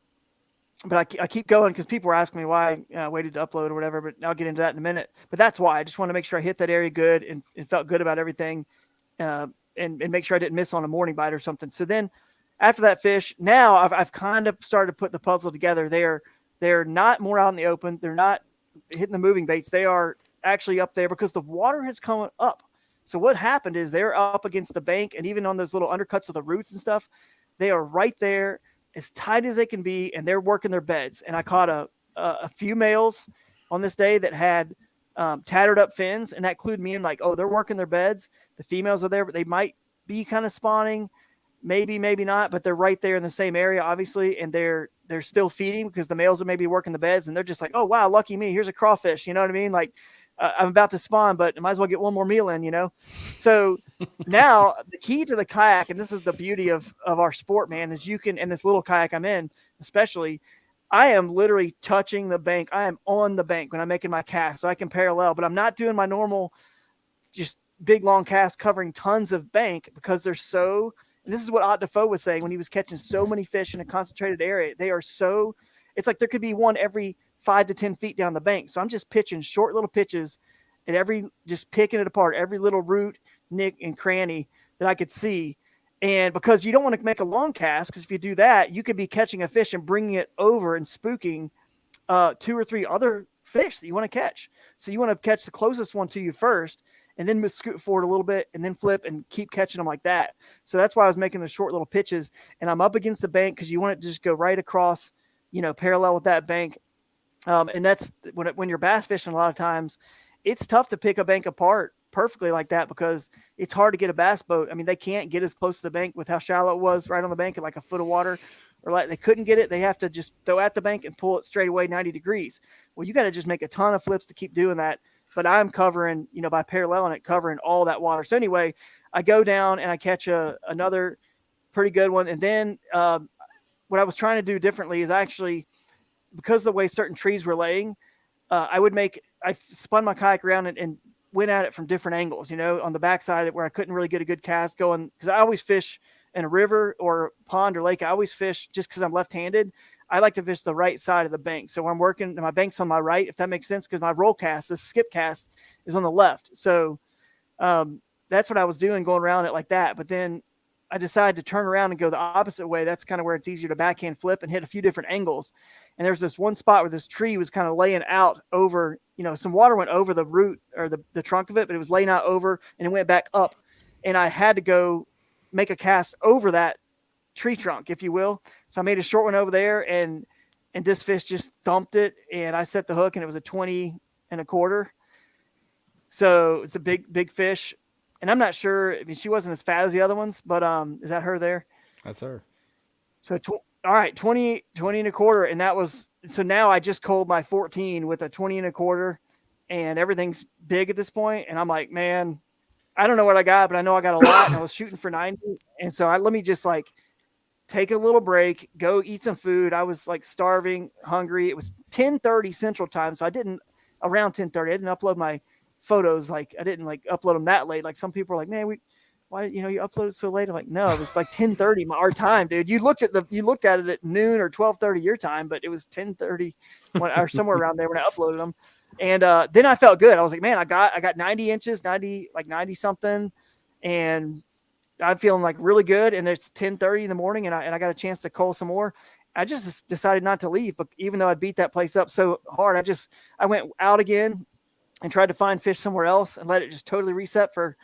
but I keep going because people were asking me why I waited to upload or whatever, but I'll get into that in a minute. But that's why I just want to make sure I hit that area good and felt good about everything, and make sure I didn't miss on a morning bite or something. So then after that fish, now I've kind of started to put the puzzle together. They're not more out in the open. They're not hitting the moving baits. They are actually up there because the water has come up. So what happened is they're up against the bank, and even on those little undercuts of the roots and stuff, they are right there as tight as they can be, and they're working their beds. And I caught a few males on this day that had tattered up fins, and that included me in like, oh, they're working their beds. The females are there, but they might be kind of spawning, maybe not, but they're right there in the same area, obviously, and they're still feeding because the males are maybe working the beds, and they're just like, oh, wow, lucky me. Here's a crawfish. You know what I mean? Like, I'm about to spawn, but I might as well get one more meal in, So now the key to the kayak, and this is the beauty of our sport, man, is you can, in this little kayak I'm in, especially, I am literally touching the bank. I am on the bank when I'm making my cast, so I can parallel, but I'm not doing my normal, just big, long cast covering tons of bank because they're so, and this is what Ott Defoe was saying when he was catching so many fish in a concentrated area. They are so, it's like there could be one every 5 to 10 feet down the bank. So I'm just pitching short little pitches at just picking it apart, every little root, nick, and cranny that I could see. And because you don't want to make a long cast, because if you do that, you could be catching a fish and bringing it over and spooking 2 or 3 other fish that you want to catch. So you want to catch the closest one to you first, and then scoot forward a little bit, and then flip and keep catching them like that. So that's why I was making the short little pitches, and I'm up against the bank because you want it to just go right across, parallel with that bank. And that's when you're bass fishing, a lot of times it's tough to pick a bank apart perfectly like that because it's hard to get a bass boat. I mean, they can't get as close to the bank with how shallow it was right on the bank at like a foot of water, or like they couldn't get it. They have to just throw at the bank and pull it straight away 90 degrees. Well, you got to just make a ton of flips to keep doing that. But I'm covering, by paralleling it, covering all that water. So anyway, I go down and I catch another pretty good one. And then what I was trying to do differently is actually, because of the way certain trees were laying, I spun my kayak around and went at it from different angles, on the backside where I couldn't really get a good cast going. Because I always fish in a river or pond or lake. I always fish just because I'm left-handed. I like to fish the right side of the bank. So when I'm working, my bank's on my right, if that makes sense, because my roll cast, the skip cast, is on the left. So that's what I was doing, going around it like that. But then I decided to turn around and go the opposite way. That's kind of where it's easier to backhand flip and hit a few different angles. And there's this one spot where this tree was kind of laying out over, some water went over the root or the trunk of it, but it was laying out over and it went back up. And I had to go make a cast over that tree trunk, if you will. So I made a short one over there, and this fish just thumped it, and I set the hook, and it was a 20 1/4. So it's a big fish. And I'm not sure. I mean, she wasn't as fat as the other ones, but is that her there? That's her. So all right, 20 1/4, and that was, so now I just cold my 14 with a 20 1/4, and everything's big at this point. And I'm like, man, I don't know what I got, but I know I got a lot, and I was shooting for 90. And so let me just like take a little break, go eat some food. I was like starving, hungry. It was 10:30 Central Time, so around 10:30. I didn't upload my photos, like I didn't like upload them that late. Like some people are like, man, why you uploaded so late? I'm like, no, it was like 10:30 our time, dude. You looked at it at noon or 12:30 your time, but it was 10:30 or somewhere around there when I uploaded them. And then I felt good. I was like, man, I got 90 inches, 90 something, and I'm feeling like really good. And it's 10:30 in the morning, and I got a chance to cull some more. I just decided not to leave, but even though I beat that place up so hard, I went out again and tried to find fish somewhere else and let it just totally reset for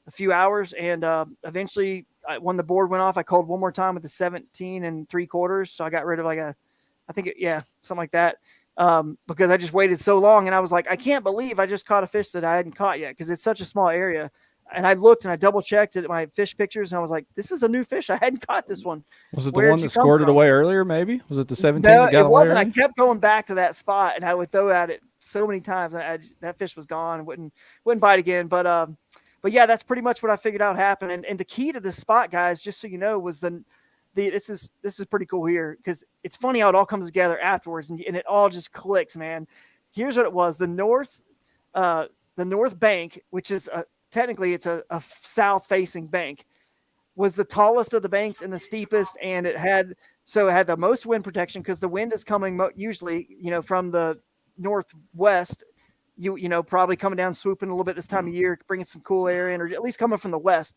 a few hours. And eventually, when the board went off, I called one more time with the 17 3/4. So I got rid of something like that. Because I just waited so long, and I was like, I can't believe I just caught a fish that I hadn't caught yet, because it's such a small area. And I looked and I double checked at my fish pictures, and I was like, this is a new fish. I hadn't caught this one. Was it the one that squirted away earlier? Maybe was it the 17? No, that got it wasn't. away? I kept going back to that spot, and I would throw at it so many times. That fish was gone. Wouldn't bite again. But yeah, that's pretty much what I figured out happened. And the key to this spot, guys, just so you know, was this is pretty cool here, because it's funny how it all comes together afterwards, and it all just clicks, man. Here's what it was: the north bank, which is technically it's a south facing bank, was the tallest of the banks and the steepest, and it had the most wind protection, because the wind is coming usually from the northwest. Probably coming down, swooping a little bit this time of year, bringing some cool air in, or at least coming from the west.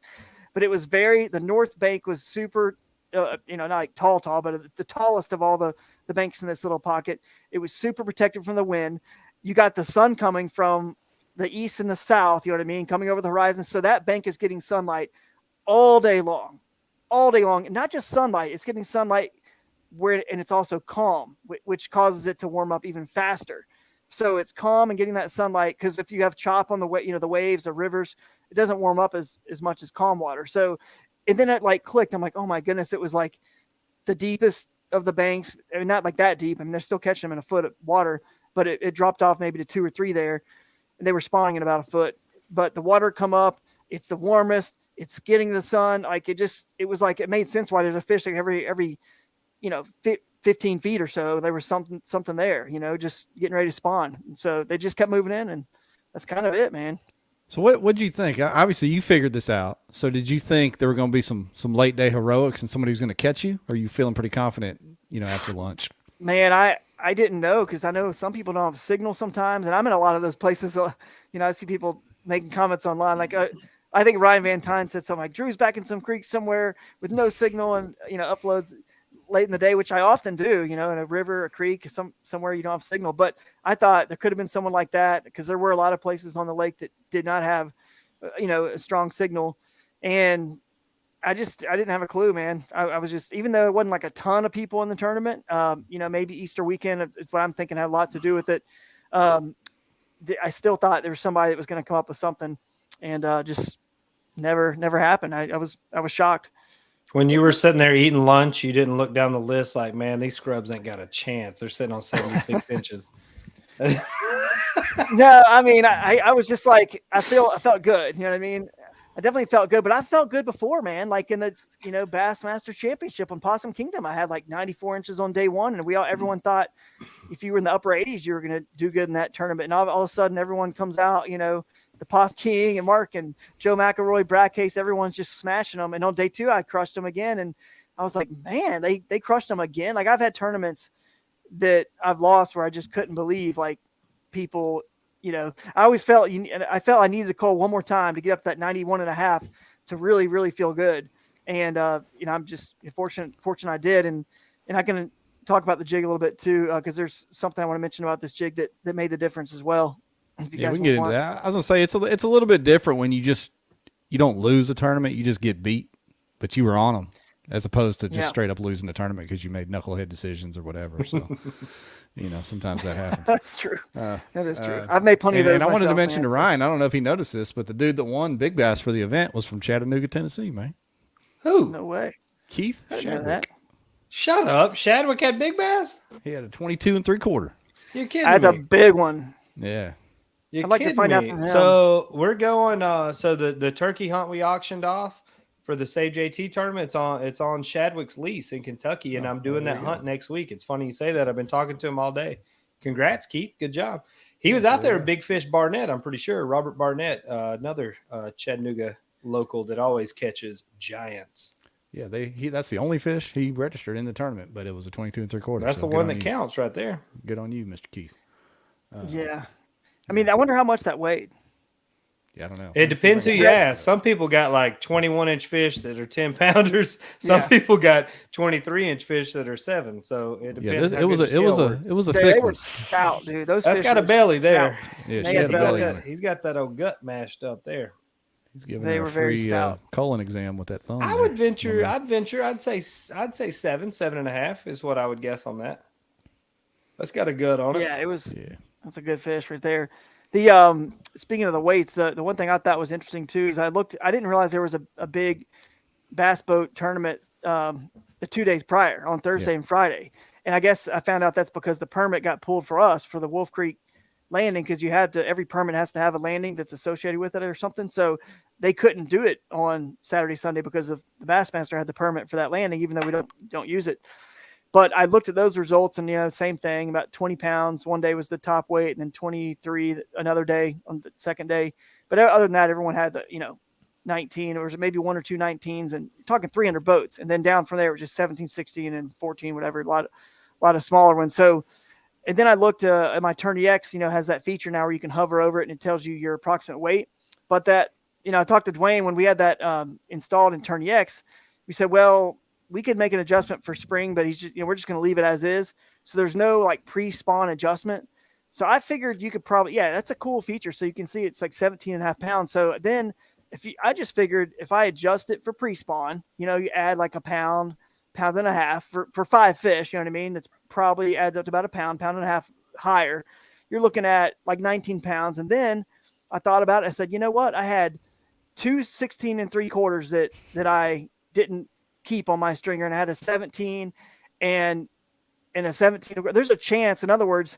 But it was the north bank was super, not like tall, but the tallest of all the banks in this little pocket. It was super protected from the wind. You got the sun coming from the east and the south, you know what I mean, coming over the horizon. So that bank is getting sunlight all day long. And not just sunlight, it's getting sunlight and it's also calm, which causes it to warm up even faster. So it's calm and getting that sunlight, because if you have chop on the way, the waves or rivers, it doesn't warm up as much as calm water. So, and then it like clicked. I'm like, oh my goodness, it was like the deepest of the banks. I mean, not like that deep. I mean, they're still catching them in a foot of water, but it dropped off maybe to 2 or 3 there, and they were spawning in about a foot. But the water come up, it's the warmest, it's getting the sun. Like it was like, it made sense why there's a fish like every 15 feet or so. There was something there, just getting ready to spawn. And so they just kept moving in, and that's kind of it, man. So what'd you think? Obviously, you figured this out. So did you think there were going to be some late day heroics and somebody was going to catch you? Or are you feeling pretty confident, after lunch? Man, I didn't know, because I know some people don't have signal sometimes, and I'm in a lot of those places. I see people making comments online like, I think Ryan Van Tyne said something like Drew's back in some creek somewhere with no signal and uploads late in the day, which I often do, in a river, a creek, somewhere you don't have signal. But I thought there could have been someone like that because there were a lot of places on the lake that did not have, a strong signal. And I didn't have a clue, man. I was just, even though it wasn't like a ton of people in the tournament, maybe Easter weekend is what I'm thinking had a lot to do with it. I still thought there was somebody that was going to come up with something, and just never happened. I was shocked. When you were sitting there eating lunch, you didn't look down the list like, man, these scrubs ain't got a chance. They're sitting on 76 inches. No, I mean, I was just like, I felt good. You know what I mean? I definitely felt good, but I felt good before, man. Like in the, Bassmaster Championship on Possum Kingdom, I had like 94 inches on day one, and everyone thought if you were in the upper 80s, you were going to do good in that tournament. And all of a sudden, everyone comes out, the Possum King and Mark and Joe McElroy, Brad Case, everyone's just smashing them. And on day two, I crushed them again, and I was like, man, they crushed them again. Like I've had tournaments that I've lost where I just couldn't believe, like people. I always felt I needed to call one more time to get up that 91.5 to really, really feel good. And, I'm just fortunate I did. And I can talk about the jig a little bit too, because there's something I want to mention about this jig that made the difference as well. Yeah, we can get into that. I was gonna say it's a little bit different when you don't lose a tournament, you just get beat, but you were on them, as opposed to just straight up losing the tournament because you made knucklehead decisions or whatever. So. Sometimes that happens. That's true. That is true. I've made plenty of those. And I wanted to mention to Ryan, I don't know if he noticed this, but the dude that won Big Bass for the event was from Chattanooga, Tennessee, man. Who? No way. Keith Shadwick. Shut up. Shadwick had Big Bass? He had a 22 3/4. You're kidding That's me. a big one. Yeah. You're I'd like to find out from him. So we're going, so the turkey hunt we auctioned off for the Save JT tournament, it's on Shadwick's lease in Kentucky, and I'm doing that hunt next week. It's funny you say that. I've been talking to him all day. Congrats, Keith. Good job. He was out there at Big Fish Barnett, I'm pretty sure. Robert Barnett, another Chattanooga local that always catches giants. Yeah, that's the only fish he registered in the tournament, but it was a 22 3/4. That's the one that counts right there. Good on you, Mr. Keith. Yeah. I mean, I wonder how much that weighed. Yeah, I don't know. It depends who you ask. Some people got like 21-inch fish that are 10-pounders. Some people got 23-inch fish that are 7. So it depends. Yeah, it was a thick They one. were stout, dude. That's got a belly there. Yeah, she had a belly. He's got that old gut mashed up there. He's giving her a free colon exam with that thumb. I'd say 7, 7.5 is what I would guess on that. That's got a gut on it. Yeah, it was. Yeah. That's a good fish right there. The speaking of the weights, the one thing I thought was interesting too is I didn't realize there was a big bass boat tournament the 2 days prior on Thursday and Friday. And I guess I found out that's because the permit got pulled for us for the Wolf Creek landing, because every permit has to have a landing that's associated with it or something. So they couldn't do it on Saturday, Sunday because of the Bassmaster had the permit for that landing, even though we don't use it. But I looked at those results and, same thing, about 20 pounds. One day was the top weight, and then 23 another day on the second day. But other than that, everyone had, 19, or maybe 1 or 2 19s, and you're talking 300 boats. And then down from there, it was just 17, 16, and 14, whatever, a lot of smaller ones. So, and then I looked at my Tourney X, has that feature now where you can hover over it and it tells you your approximate weight. But that, I talked to Dwayne when we had that installed in Tourney X. We said, well, we could make an adjustment for spring, but we're just going to leave it as is. So there's no like pre-spawn adjustment. So I figured you could probably, that's a cool feature. So you can see it's like 17.5 pounds. So then I just figured if I adjust it for pre-spawn, you add like a pound and a half for 5 fish, you know what I mean? That's probably adds up to about a pound and a half higher. You're looking at like 19 pounds. And then I thought about it. I said, you know what? I had 2 16 3/4 that I didn't keep on my stringer, and I had a 17 and a 17. There's a chance, in other words,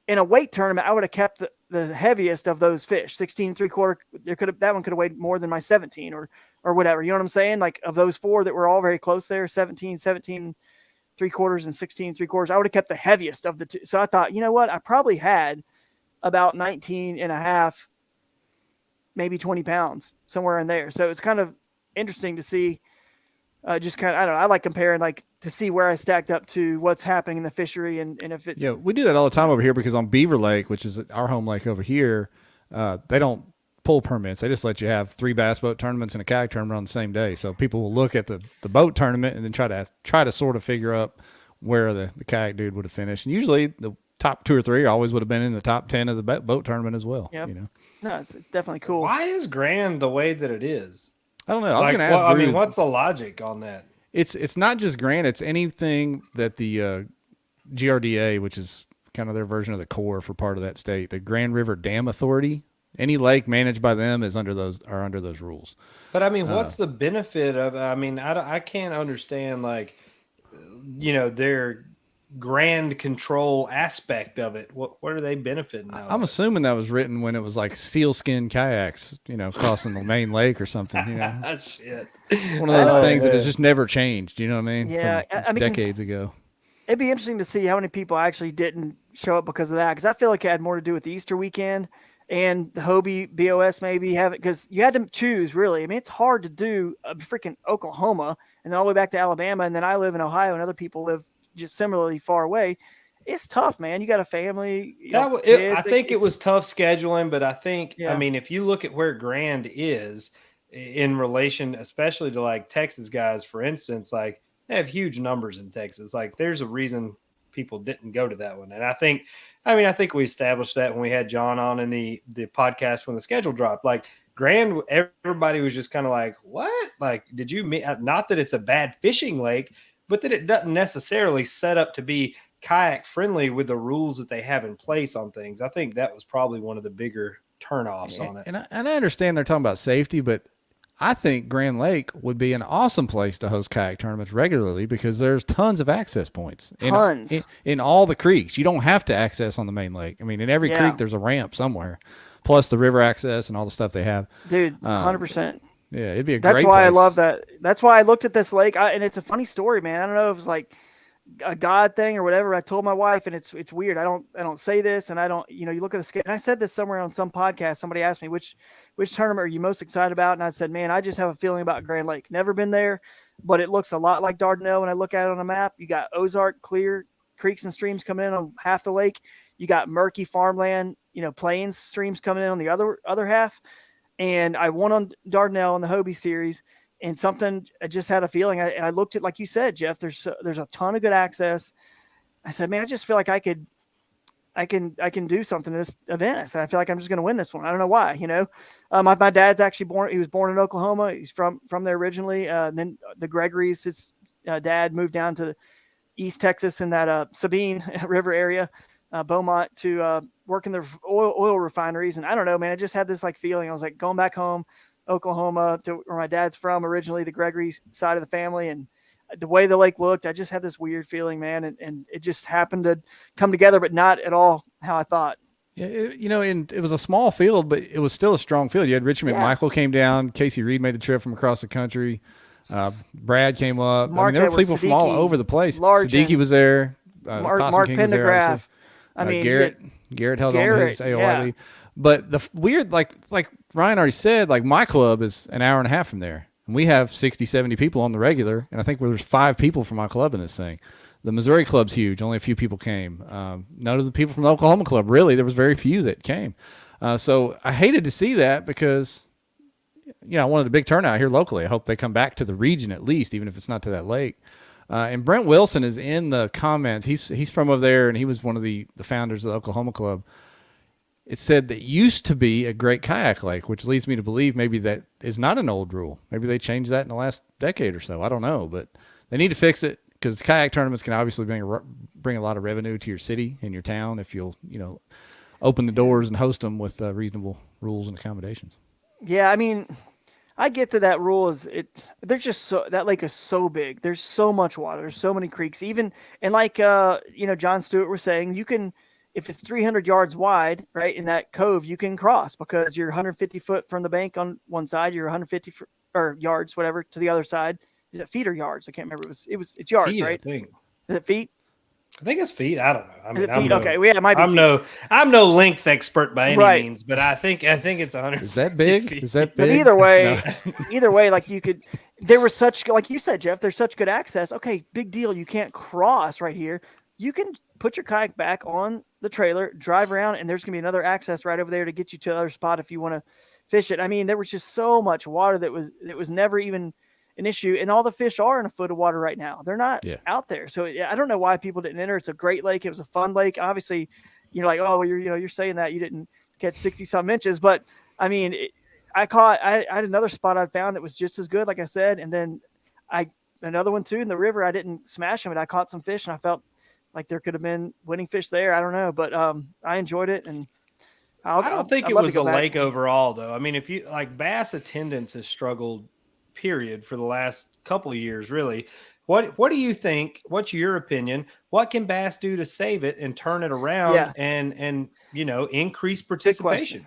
in a weight tournament, I would have kept the heaviest of those fish, 16 3/4. That one could have weighed more than my 17 or whatever. You know what I'm saying? Like of those 4 that were all very close there, 17 3/4 and 16 3/4, I would have kept the heaviest of the 2. So I thought, you know what? I probably had about 19 and a half, maybe 20 pounds, somewhere in there. So it's kind of interesting to see. Just kind of, I don't know. I like comparing, like, to see where I stacked up to what's happening in the fishery, and if it. Yeah, we do that all the time over here because on Beaver Lake, which is our home lake over here, they don't pull permits. They just let you have 3 bass boat tournaments and a kayak tournament on the same day. So people will look at the boat tournament and then try to sort of figure out where the kayak dude would have finished. And usually the top 2 or 3 always would have been in the top 10 of the boat tournament as well. Yep. You know? No, it's definitely cool. Why is Grand the way that it is? I don't know. I was Like, going to ask I Drew, mean, what's the logic on that? It's not just Grand. It's anything that the GRDA, which is kind of their version of the Corps for part of that state, the Grand River Dam Authority, any lake managed by them is under those rules. But I mean, what's the benefit of? I mean, I can't understand, like, their grand control aspect of it. What are they benefiting out I'm of? assuming that was written when it was like sealskin kayaks, crossing the main lake or something. That's shit. It's one of those things that has just never changed. You know what I mean? Yeah, From I mean, decades ago. It'd be interesting to see how many people actually didn't show up because of that. Because I feel like it had more to do with the Easter weekend and the Hobie BOS maybe have it, because you had to choose, really. I mean, it's hard to do a freaking Oklahoma and then all the way back to Alabama, and then I live in Ohio and other people live just similarly far away. It's tough, man. You got a family. I think it was tough scheduling, but I think, Yeah. I mean, if you look at where Grand is in relation, especially to like Texas guys, for instance, like they have huge numbers in Texas. Like there's a reason people didn't go to that one. And I think we established that when we had John on in the podcast when the schedule dropped. Like Grand, everybody was just kind of like, what? Like, did you mean, not that it's a bad fishing lake, but that it doesn't necessarily set up to be kayak friendly with the rules that they have in place on things. I think that was probably one of the bigger turnoffs on it. And I understand they're talking about safety, but I think Grand Lake would be an awesome place to host kayak tournaments regularly because there's tons of access points. In all the creeks. You don't have to access on the main lake. I mean, in every creek, there's a ramp somewhere, plus the river access and all the stuff they have. Dude, 100%. Yeah, it'd be a great That's why place. I love that. That's why I looked at this lake, and it's a funny story, man. I don't know if it's like a God thing or whatever. I told my wife, and it's weird. I don't say this, and I don't. You look at the schedule. And I said this somewhere on some podcast. Somebody asked me which tournament are you most excited about, and I said, man, I just have a feeling about Grand Lake. Never been there, but it looks a lot like Dardanelle when I look at it on a map. You got Ozark, clear creeks and streams coming in on half the lake. You got murky farmland, plains streams coming in on the other half. And I won on Dardanelle in the Hobie series, and something I just had a feeling. I looked at, like you said, Jeff. There's a ton of good access. I said, man, I just feel like I can do something to this event. I said, I feel like I'm just going to win this one. I don't know why. My dad's actually born. He was born in Oklahoma. He's from there originally. Then the Gregorys, his dad moved down to East Texas in that Sabine River area. Beaumont to work in the oil refineries. And I don't know, man, I just had this like feeling. I was like going back home, Oklahoma, to where my dad's from originally, the Gregory side of the family. And the way the lake looked, I just had this weird feeling, man. And it just happened to come together, but not at all how I thought. Yeah, and it was a small field, but it was still a strong field. You had Richie McMichael came down. Casey Reed made the trip from across the country. Brad came up. There were people from all over the place. Siddiqui was there. Mark King was there, Pendergraft. Garrett held on to his AOI lead. But the weird, like Ryan already said, like my club is an hour and a half from there. And we have 60, 70 people on the regular. And I think there's 5 people from my club in this thing. The Missouri club's huge. Only a few people came. None of the people from the Oklahoma club, really. There was very few that came. So I hated to see that because, I wanted a big turnout here locally. I hope they come back to the region at least, even if it's not to that lake. And Brent Wilson is in the comments. He's from over there, and he was one of the founders of the Oklahoma club. It said that used to be a great kayak lake, which leads me to believe maybe that is not an old rule. Maybe they changed that in the last decade or so. I don't know, but they need to fix it because kayak tournaments can obviously bring a lot of revenue to your city and your town if you'll open the doors and host them with reasonable rules and accommodations. Yeah, I mean, I get that rule is they're just that lake is so big. There's so much water. There's so many creeks. Even and like John Stewart was saying, you can, if it's 300 yards wide, right, in that cove, you can cross because you're 150 foot from the bank on one side, you're 150 or yards, whatever, to the other side. Is it feet or yards? I can't remember. It's yards, feet, right? I think. Is it feet? I think it's feet. I don't know. I mean, feet? Okay, well, yeah, it might be. I'm no length expert by any means, but I think it's 100. Is that big? Feet. Is that big? But either way, No. like you could. There was such, like you said, Jeff. There's such good access. Okay, big deal. You can't cross right here. You can put your kayak back on the trailer, drive around, and there's gonna be another access right over there to get you to the other spot if you want to fish it. I mean, there was just so much water that was never even an issue, and all the fish are in a foot of water right now. They're not out there. So I don't know why people didn't enter. It's a great lake. It was a fun lake. Obviously, like, oh, well, you're saying that you didn't catch 60 some inches, but I mean, I had another spot I found that was just as good, like I said, and then another one too in the river. I didn't smash them, but I caught some fish, and I felt like there could have been winning fish there. I don't know, but I enjoyed it, and I don't think it was a lake overall, though. I mean, if you like, bass attendance has struggled, period, for the last couple of years, really. What do you think? What's your opinion? What can bass do to save it and turn it around and increase participation?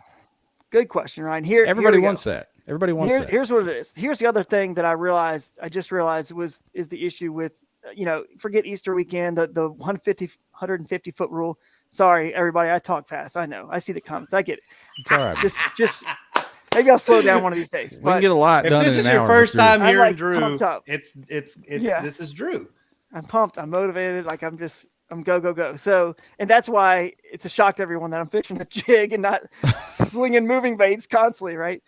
Good question, Ryan. Here, everybody wants that. Everybody wants that. Here's what it is. Here's the other thing that I just realized is the issue with, forget Easter weekend, the 150 foot rule. Sorry, everybody. I talk fast. I know. I see the comments. I get it. It's all right. Just maybe I'll slow down one of these days. We can get a lot done in an hour. If this is your first time hearing Drew, this is Drew. I'm pumped. I'm motivated. Like I'm go. So, and that's why it's a shock to everyone that I'm fishing a jig and not slinging moving baits constantly, right?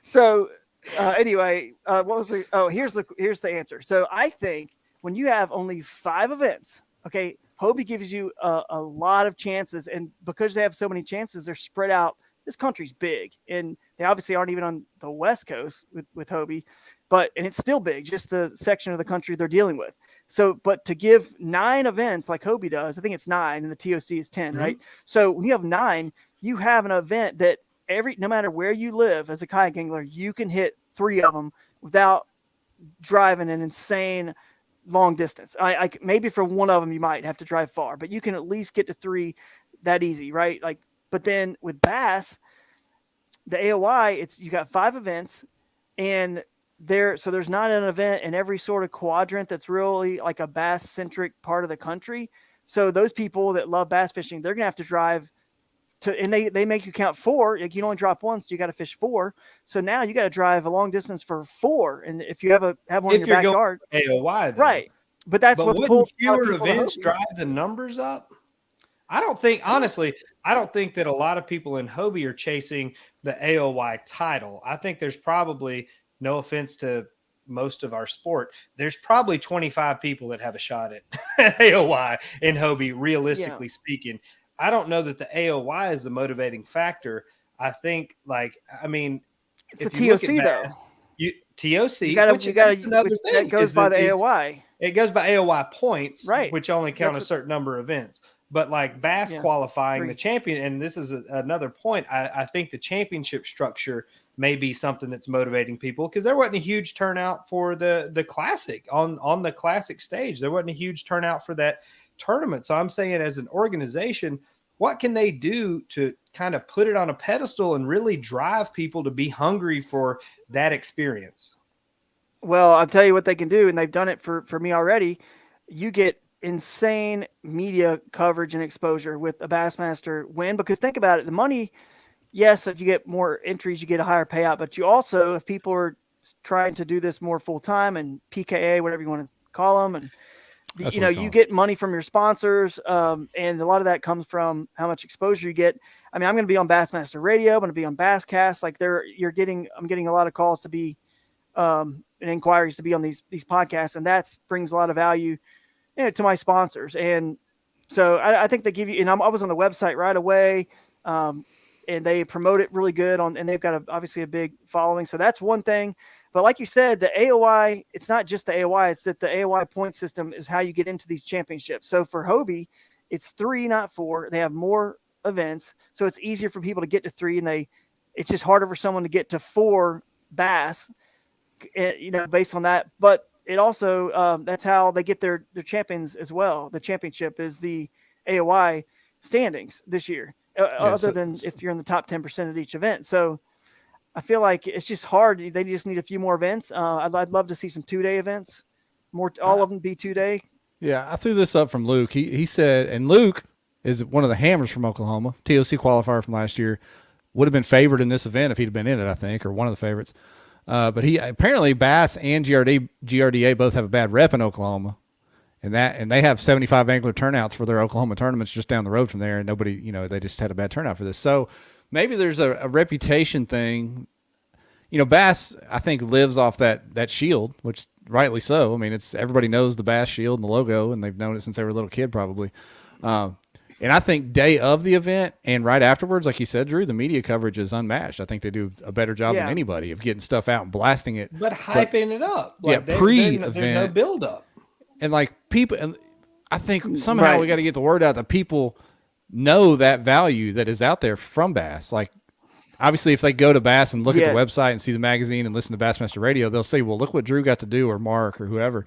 So, anyway, what was the? Oh, here's the answer. So, I think when you have only 5 events, okay, Hobie gives you a lot of chances, and because they have so many chances, they're spread out. This country's big, and they obviously aren't even on the West Coast with Hobie, and it's still big, just the section of the country they're dealing with. So, but to give 9 events like Hobie does, I think it's 9, and the TOC is 10, right? So when you have 9, you have an event that no matter where you live as a kayak angler, you can hit 3 of them without driving an insane long distance. I maybe for one of them you might have to drive far, but you can at least get to 3 that easy, right? Like, but then with bass, the AOI, you got 5 events, and so there's not an event in every sort of quadrant that's really like a bass centric part of the country. So those people that love bass fishing, they're gonna have to drive and they make you count 4. Like, you only drop once, so you got to fish 4. So now you got to drive a long distance for 4. And if you have one in your backyard, AOI, then. right? But that's what wouldn't fewer events drive the numbers up? I don't think that a lot of people in Hobie are chasing the AOI title. I think there's probably, no offense to most of our sport, there's probably 25 people that have a shot at AOI in Hobie, realistically speaking. I don't know that the AOI is the motivating factor. I think, it's a TOC though. TOC, that goes by the AOI. It goes by AOI points, right? Which only count a certain number of events. But like bass qualifying the champion, and this is another point, I think the championship structure may be something that's motivating people, because there wasn't a huge turnout for the classic on the classic stage. There wasn't a huge turnout for that tournament. So I'm saying, as an organization, what can they do to kind of put it on a pedestal and really drive people to be hungry for that experience? Well, I'll tell you what they can do, and they've done it for me already. You get insane media coverage and exposure with a Bassmaster win, because think about it, the money, yes, if you get more entries, you get a higher payout, but you also, if people are trying to do this more full-time and PKA, whatever you want to call them, and you get money from your sponsors, and a lot of that comes from how much exposure you get. I mean, I'm going to be on Bassmaster Radio. I'm going to be on Basscast. Like, I'm getting a lot of calls to be, and inquiries to be on these podcasts, and that brings a lot of value, to my sponsors. And so I think they give you. And I was on the website right away, and they promote it really good and they've got obviously a big following. So that's one thing. But like you said, the AOI, it's not just the AOI, it's that the AOI point system is how you get into these championships. So for Hobie, it's 3, not 4. They have more events, so it's easier for people to get to 3, and it's just harder for someone to get to 4 bass, based on that. But it also, that's how they get their champions as well. The championship is the AOI standings this year, other than if you're in the top 10% at each event. So I feel like it's just hard. They just need a few more events. I'd love to see some 2-day events, all of them be 2-day. Yeah, I threw this up from Luke. He said, and Luke is one of the hammers from Oklahoma, TOC qualifier from last year, would have been favored in this event if he'd been in it, I think, or one of the favorites. But he apparently, Bass and GRDA both have a bad rep in Oklahoma, and they have 75 angler turnouts for their Oklahoma tournaments just down the road from there, and nobody, they just had a bad turnout for this. So maybe there's a reputation thing Bass, I think, lives off that shield, which rightly so. I mean, everybody knows the Bass shield and the logo, and they've known it since they were a little kid probably. And I think day of the event and right afterwards, like you said, Drew, the media coverage is unmatched. I think they do a better job than anybody of getting stuff out and blasting it. But hyping it up. Like pre-event. There's no build up. And like people, and I think somehow we got to get the word out that people know that value that is out there from Bass. Like, obviously, if they go to Bass and look at the website and see the magazine and listen to Bassmaster Radio, they'll say, well, look what Drew got to do, or Mark, or whoever.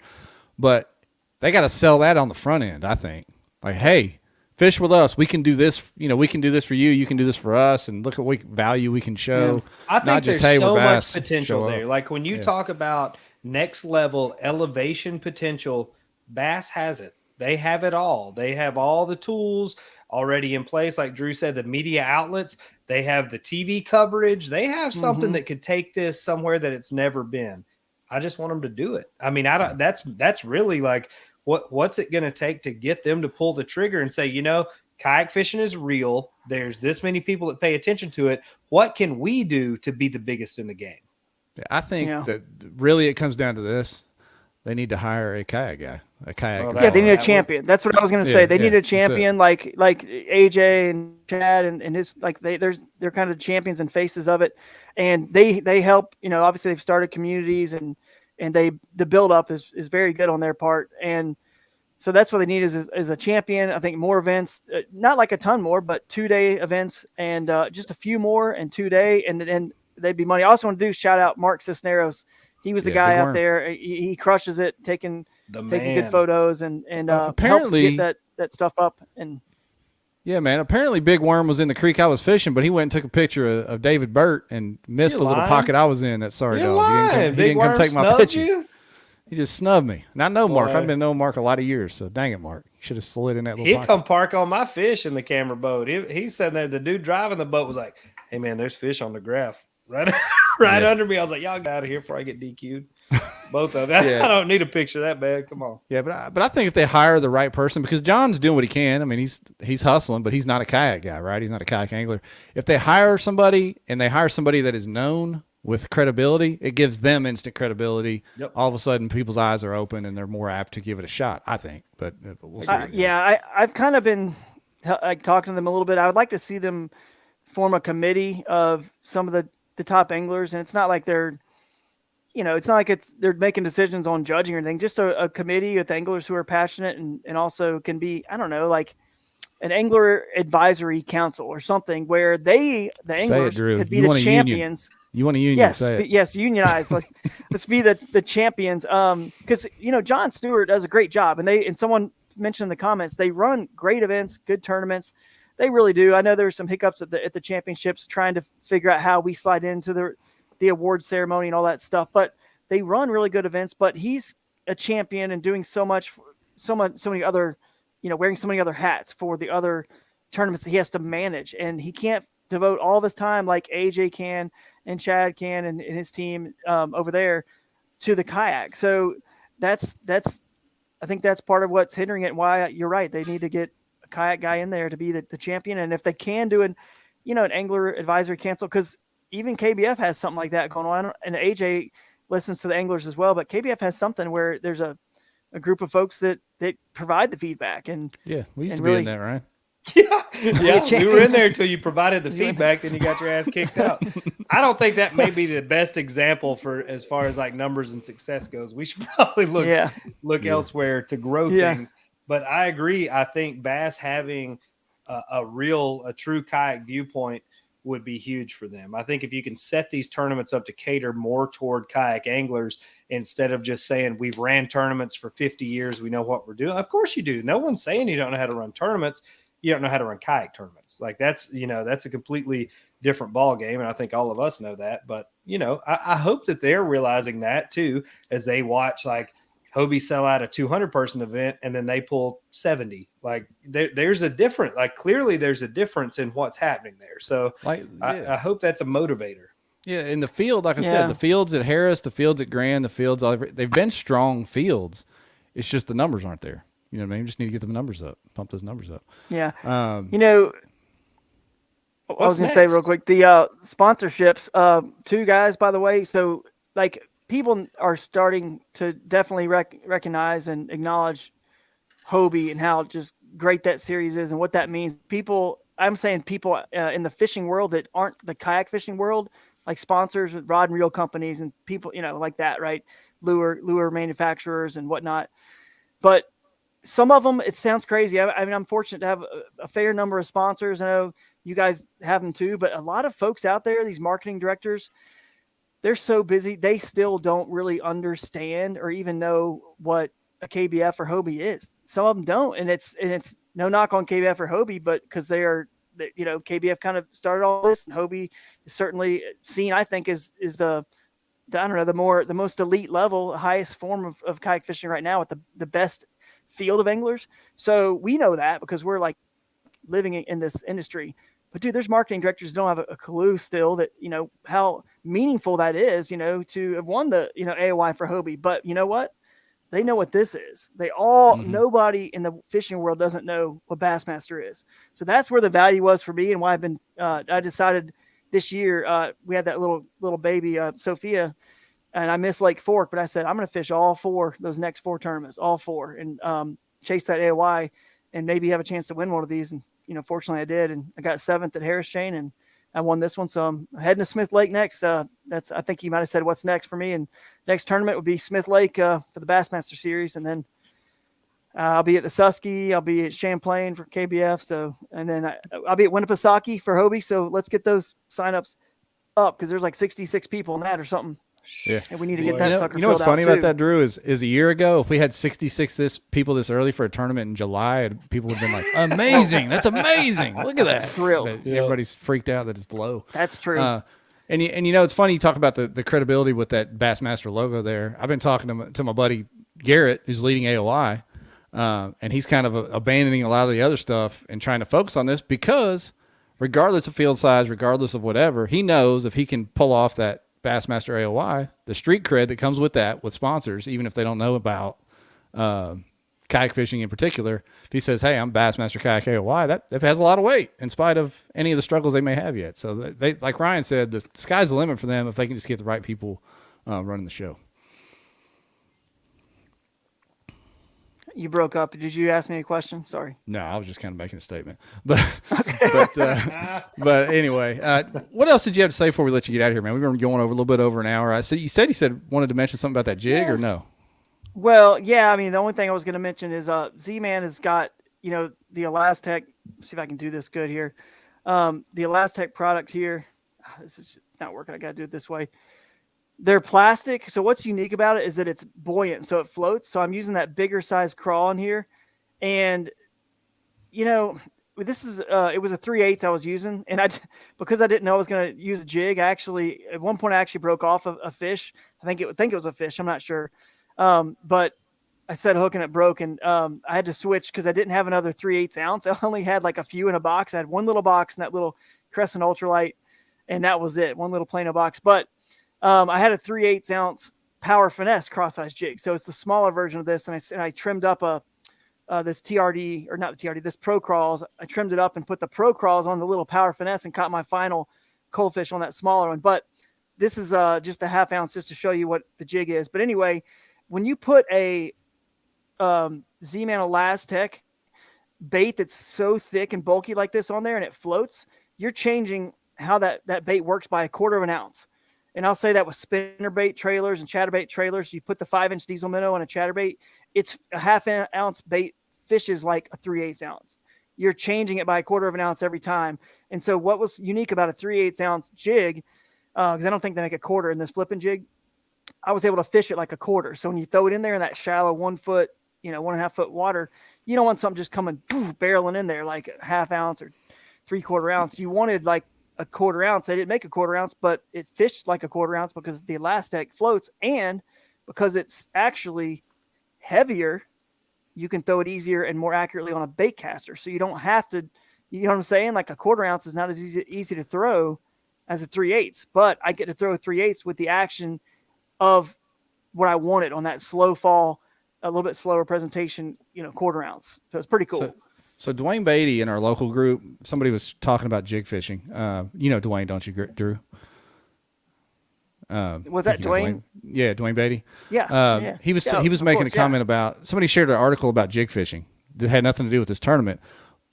But they got to sell that on the front end, I think. Like, hey, fish with us. We can do this. We can do this for you. You can do this for us. And look at what value we can show. Yeah. I think not there's just, hey, so we're Bass, much potential there. Like when you talk about next level elevation potential, Bass has it. They have it all. They have all the tools already in place. Like Drew said, the media outlets, they have the TV coverage. They have something that could take this somewhere that it's never been. I just want them to do it. I mean, that's really like, what's it going to take to get them to pull the trigger and say, kayak fishing is real. There's this many people that pay attention to it. What can we do to be the biggest in the game? Yeah, I think that really it comes down to this. They need to hire a kayak guy, they need a champion. That's what I was going to say. They need a champion like AJ and Chad and his, like they're kind of champions and faces of it. And they help, obviously they've started communities and the build up is very good on their part. And so that's what they need is a champion. I think more events, not like a ton more, but 2-day events and just a few more and 2-day. And then they'd be money. I also want to shout out Mark Cisneros. He was the guy out there. He crushes it, taking good photos and apparently helps get that stuff up. And yeah, man. Apparently, Big Worm was in the creek I was fishing, but he went and took a picture of David Burt and missed a little pocket I was in. That sorry dog. He didn't come take my picture. You? He just snubbed me. And I know Mark. I've been knowing Mark a lot of years. So dang it, Mark. You should have slid in that little pocket. He'd come park on my fish in the camera boat. He's sitting there. The dude driving the boat was like, "Hey man, there's fish on the graph right under me." I was like, "Y'all get out of here before I get DQ'd." Both of them. I don't need a picture that bad. Come on. Yeah, but I think if they hire the right person, because John's doing what he can. I mean, he's hustling, but he's not a kayak guy, right? He's not a kayak angler. If they hire somebody and they hire somebody that is known with credibility, it gives them instant credibility. Yep. All of a sudden, people's eyes are open and they're more apt to give it a shot, I think. But we'll see. I've kind of been like talking to them a little bit. I would like to see them form a committee of some of the top anglers, and it's not like they're making decisions on judging or anything, just a committee with anglers who are passionate and also can be, I don't know, like an angler advisory council or something where the anglers could be the champions. You want a union? Yes, unionize. Like, let's be the champions. Because John Stewart does a great job, and someone mentioned in the comments they run great events, good tournaments. They really do. I know there were some hiccups at the championships trying to figure out how we slide into the awards ceremony and all that stuff, but they run really good events. But he's a champion and doing so many other, wearing so many other hats for the other tournaments that he has to manage, and he can't devote all of his time like AJ can and Chad can and his team over there to the kayak. So that's I think that's part of what's hindering it. And why you're right, they need to get a kayak guy in there to be the champion, and if they can do an angler advisory council, because even KBF has something like that going on, and AJ listens to the anglers as well. But KBF has something where there's a group of folks that provide the feedback. And yeah, we used to be in that, right? Yeah, we were in there until you provided the feedback, then you got your ass kicked out. I don't think that may be the best example for as far as like numbers and success goes. We should probably look elsewhere to grow things. But I agree. I think Bass having a true kayak viewpoint would be huge for them. I think if you can set these tournaments up to cater more toward kayak anglers instead of just saying we've ran tournaments for 50 years, we know what we're doing. Of course you do. No one's saying you don't know how to run tournaments. You don't know how to run kayak tournaments. Like that's a completely different ball game. And I think all of us know that, but I hope that they're realizing that too, as they watch like Hobie sell out a 200-person event and then they pull 70. Like there's a difference. Like clearly there's a difference in what's happening there. So I hope that's a motivator. Yeah, in the field, like I said, the fields at Harris, the fields at Grand, the fields they've been strong fields. It's just the numbers aren't there. You know what I mean? You just need to get the numbers up, pump those numbers up. Yeah. I was going to say real quick, the sponsorships, two guys, by the way. So like people are starting to definitely recognize and acknowledge Hobie and how just great that series is and what that means. I'm saying people in the fishing world that aren't the kayak fishing world, like sponsors with rod and reel companies and people, like that, right? Lure manufacturers and whatnot. But some of them, it sounds crazy. I mean, I'm fortunate to have a fair number of sponsors. I know you guys have them too, but a lot of folks out there, these marketing directors, they're so busy. They still don't really understand or even know what a KBF or Hobie is. Some of them don't. And it's no knock on KBF or Hobie, but because KBF kind of started all this, and Hobie is certainly seen, I think, is the I don't know, the most elite level, highest form of kayak fishing right now with the best field of anglers. So we know that because we're like living in this industry. But dude, there's marketing directors who don't have a clue still that, how meaningful that is, to have won the, AOY for Hobie. But you know what? They know what this is. Nobody in the fishing world doesn't know what Bassmaster is. So that's where the value was for me and why I decided this year, we had that little baby, Sophia, and I missed Lake Fork, but I said, I'm going to fish all four, those next four tournaments, all four, and chase that AOY and maybe have a chance to win one of these. And, fortunately I did. And I got 7th at Harris Chain and I won this one. So I'm heading to Smith Lake next. I think you might've said what's next for me. And next tournament would be Smith Lake for the Bassmaster series. And then I'll be at the Susky. I'll be at Champlain for KBF. So, and then I'll be at Winnipesaukee for Hobie. So let's get those signups up because there's like 66 people in that or something. Yeah, and we need to get that sucker. You know what's funny about that, Drew, is a year ago, if we had 66 people this early for a tournament in July, people would have been like, amazing, that's amazing, look at that. Thrilled. Everybody's freaked out that it's low. That's true. And it's funny you talk about the credibility with that Bassmaster logo there. I've been talking to my buddy Garrett, who's leading AOI, and he's kind of abandoning a lot of the other stuff and trying to focus on this because regardless of field size, regardless of whatever, he knows if he can pull off that Bassmaster AOY, the street cred that comes with that, with sponsors, even if they don't know about kayak fishing in particular, if he says, hey, I'm Bassmaster Kayak AOY, that has a lot of weight in spite of any of the struggles they may have yet. So they like Ryan said, the sky's the limit for them if they can just get the right people running the show. You broke up. Did you ask me a question? Sorry. No, I was just kind of making a statement. But but anyway, what else did you have to say before we let you get out of here, man? We've been going over a little bit over an hour. You said wanted to mention something about that jig or no? Well, yeah. I mean, the only thing I was going to mention is Z-Man has got the Elastec. See if I can do this good here. The Elastec product here. This is not working. I got to do it this way. They're plastic. So what's unique about it is that it's buoyant. So it floats. So I'm using that bigger size crawl in here. And, this is, it was a 3/8 I was using. And because I didn't know I was going to use a jig, at one point I actually broke off a fish. I think it was a fish. I'm not sure. But I set a hook and it broke. And I had to switch because I didn't have another 3/8 ounce. I only had like a few in a box. I had one little box in that little Crescent Ultralight. And that was it. One little Plano box. But I had a 3/8 ounce Power Finesse cross-size jig. So it's the smaller version of this. And I trimmed up this TRD, or not the TRD, this Pro Crawls. I trimmed it up and put the Pro Crawls on the little Power Finesse and caught my final cold fish on that smaller one. But this is just a half ounce just to show you what the jig is. But anyway, when you put a Z-Man Elastec bait that's so thick and bulky like this on there and it floats, you're changing how that bait works by 1/4 of an ounce. And I'll say that with spinnerbait trailers and chatterbait trailers. You put the 5-inch diesel minnow on a chatterbait, it's a half ounce bait fishes like a 3/8 ounce. You're changing it by 1/4 of an ounce every time. And so what was unique about a 3/8 ounce jig, because I don't think they make a 1/4 in this flipping jig, I was able to fish it like a 1/4. So when you throw it in there in that shallow 1 foot, 1.5 foot water, you don't want something just coming barreling in there like a half ounce or 3/4 ounce. You wanted like a 1/4 ounce. They didn't make a 1/4 ounce, but it fished like a 1/4 ounce because the Elastec floats, and because it's actually heavier, you can throw it easier and more accurately on a bait caster. So you don't have to, you know what I'm saying? Like a 1/4 ounce is not as easy to throw as a 3/8, but I get to throw a 3/8 with the action of what I wanted on that slow fall, a little bit slower presentation, 1/4 ounce. So it's pretty cool. So Dwayne Beatty in our local group, somebody was talking about jig fishing. You know Dwayne, don't you, Drew? Was that Dwayne? Yeah, Dwayne Beatty. Yeah, yeah. He was making a comment about somebody shared an article about jig fishing that had nothing to do with this tournament,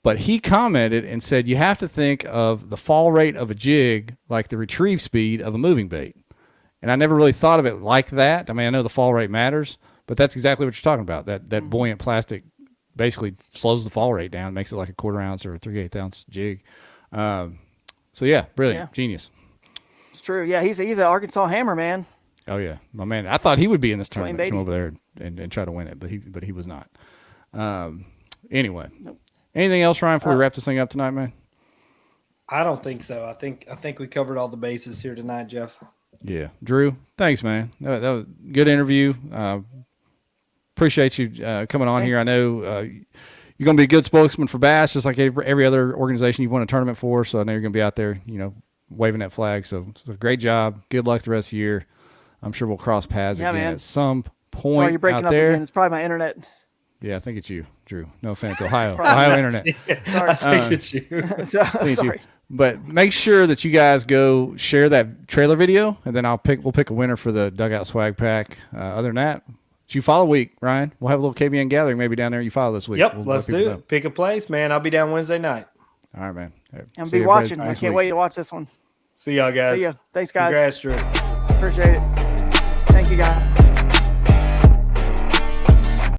but he commented and said you have to think of the fall rate of a jig like the retrieve speed of a moving bait. And I never really thought of it like that. I mean, I know the fall rate matters, but that's exactly what you're talking about. That buoyant plastic basically slows the fall rate down, makes it like a 1/4 ounce or a 3/8 ounce jig. So yeah, brilliant, genius. It's true. Yeah, he's an Arkansas hammer, man. Oh yeah, my man. I thought he would be in this tournament, Beatty. come over there and try to win it, but he was not. Anyway, anything else, Ryan, before we wrap this thing up tonight, man? I don't think so. I think we covered all the bases here tonight, Jeff. Yeah, Drew, thanks, man. That was a good interview. Appreciate you coming on here. I know you're going to be a good spokesman for Bass, just like every other organization you've won a tournament for. So I know you're going to be out there, waving that flag. So great job. Good luck the rest of the year. I'm sure we'll cross paths again at some point. Sorry, you're breaking out there. Again. It's probably my internet. Yeah, I think it's you, Drew. No offense, Ohio internet. Sorry, I think it's you. Sorry. But make sure that you guys go share that trailer video, and then we'll pick a winner for the Dugout swag pack. Other than that, it's you follow week, Ryan. We'll have a little KBN gathering maybe down there. You follow this week. Yep, we'll let's do it. Pick a place, man. I'll be down Wednesday night. All right, man. I'm be watching. I can't wait to watch this one. See y'all guys. See ya. Thanks, guys. Congrats, Drew. Appreciate it. Thank you, guys.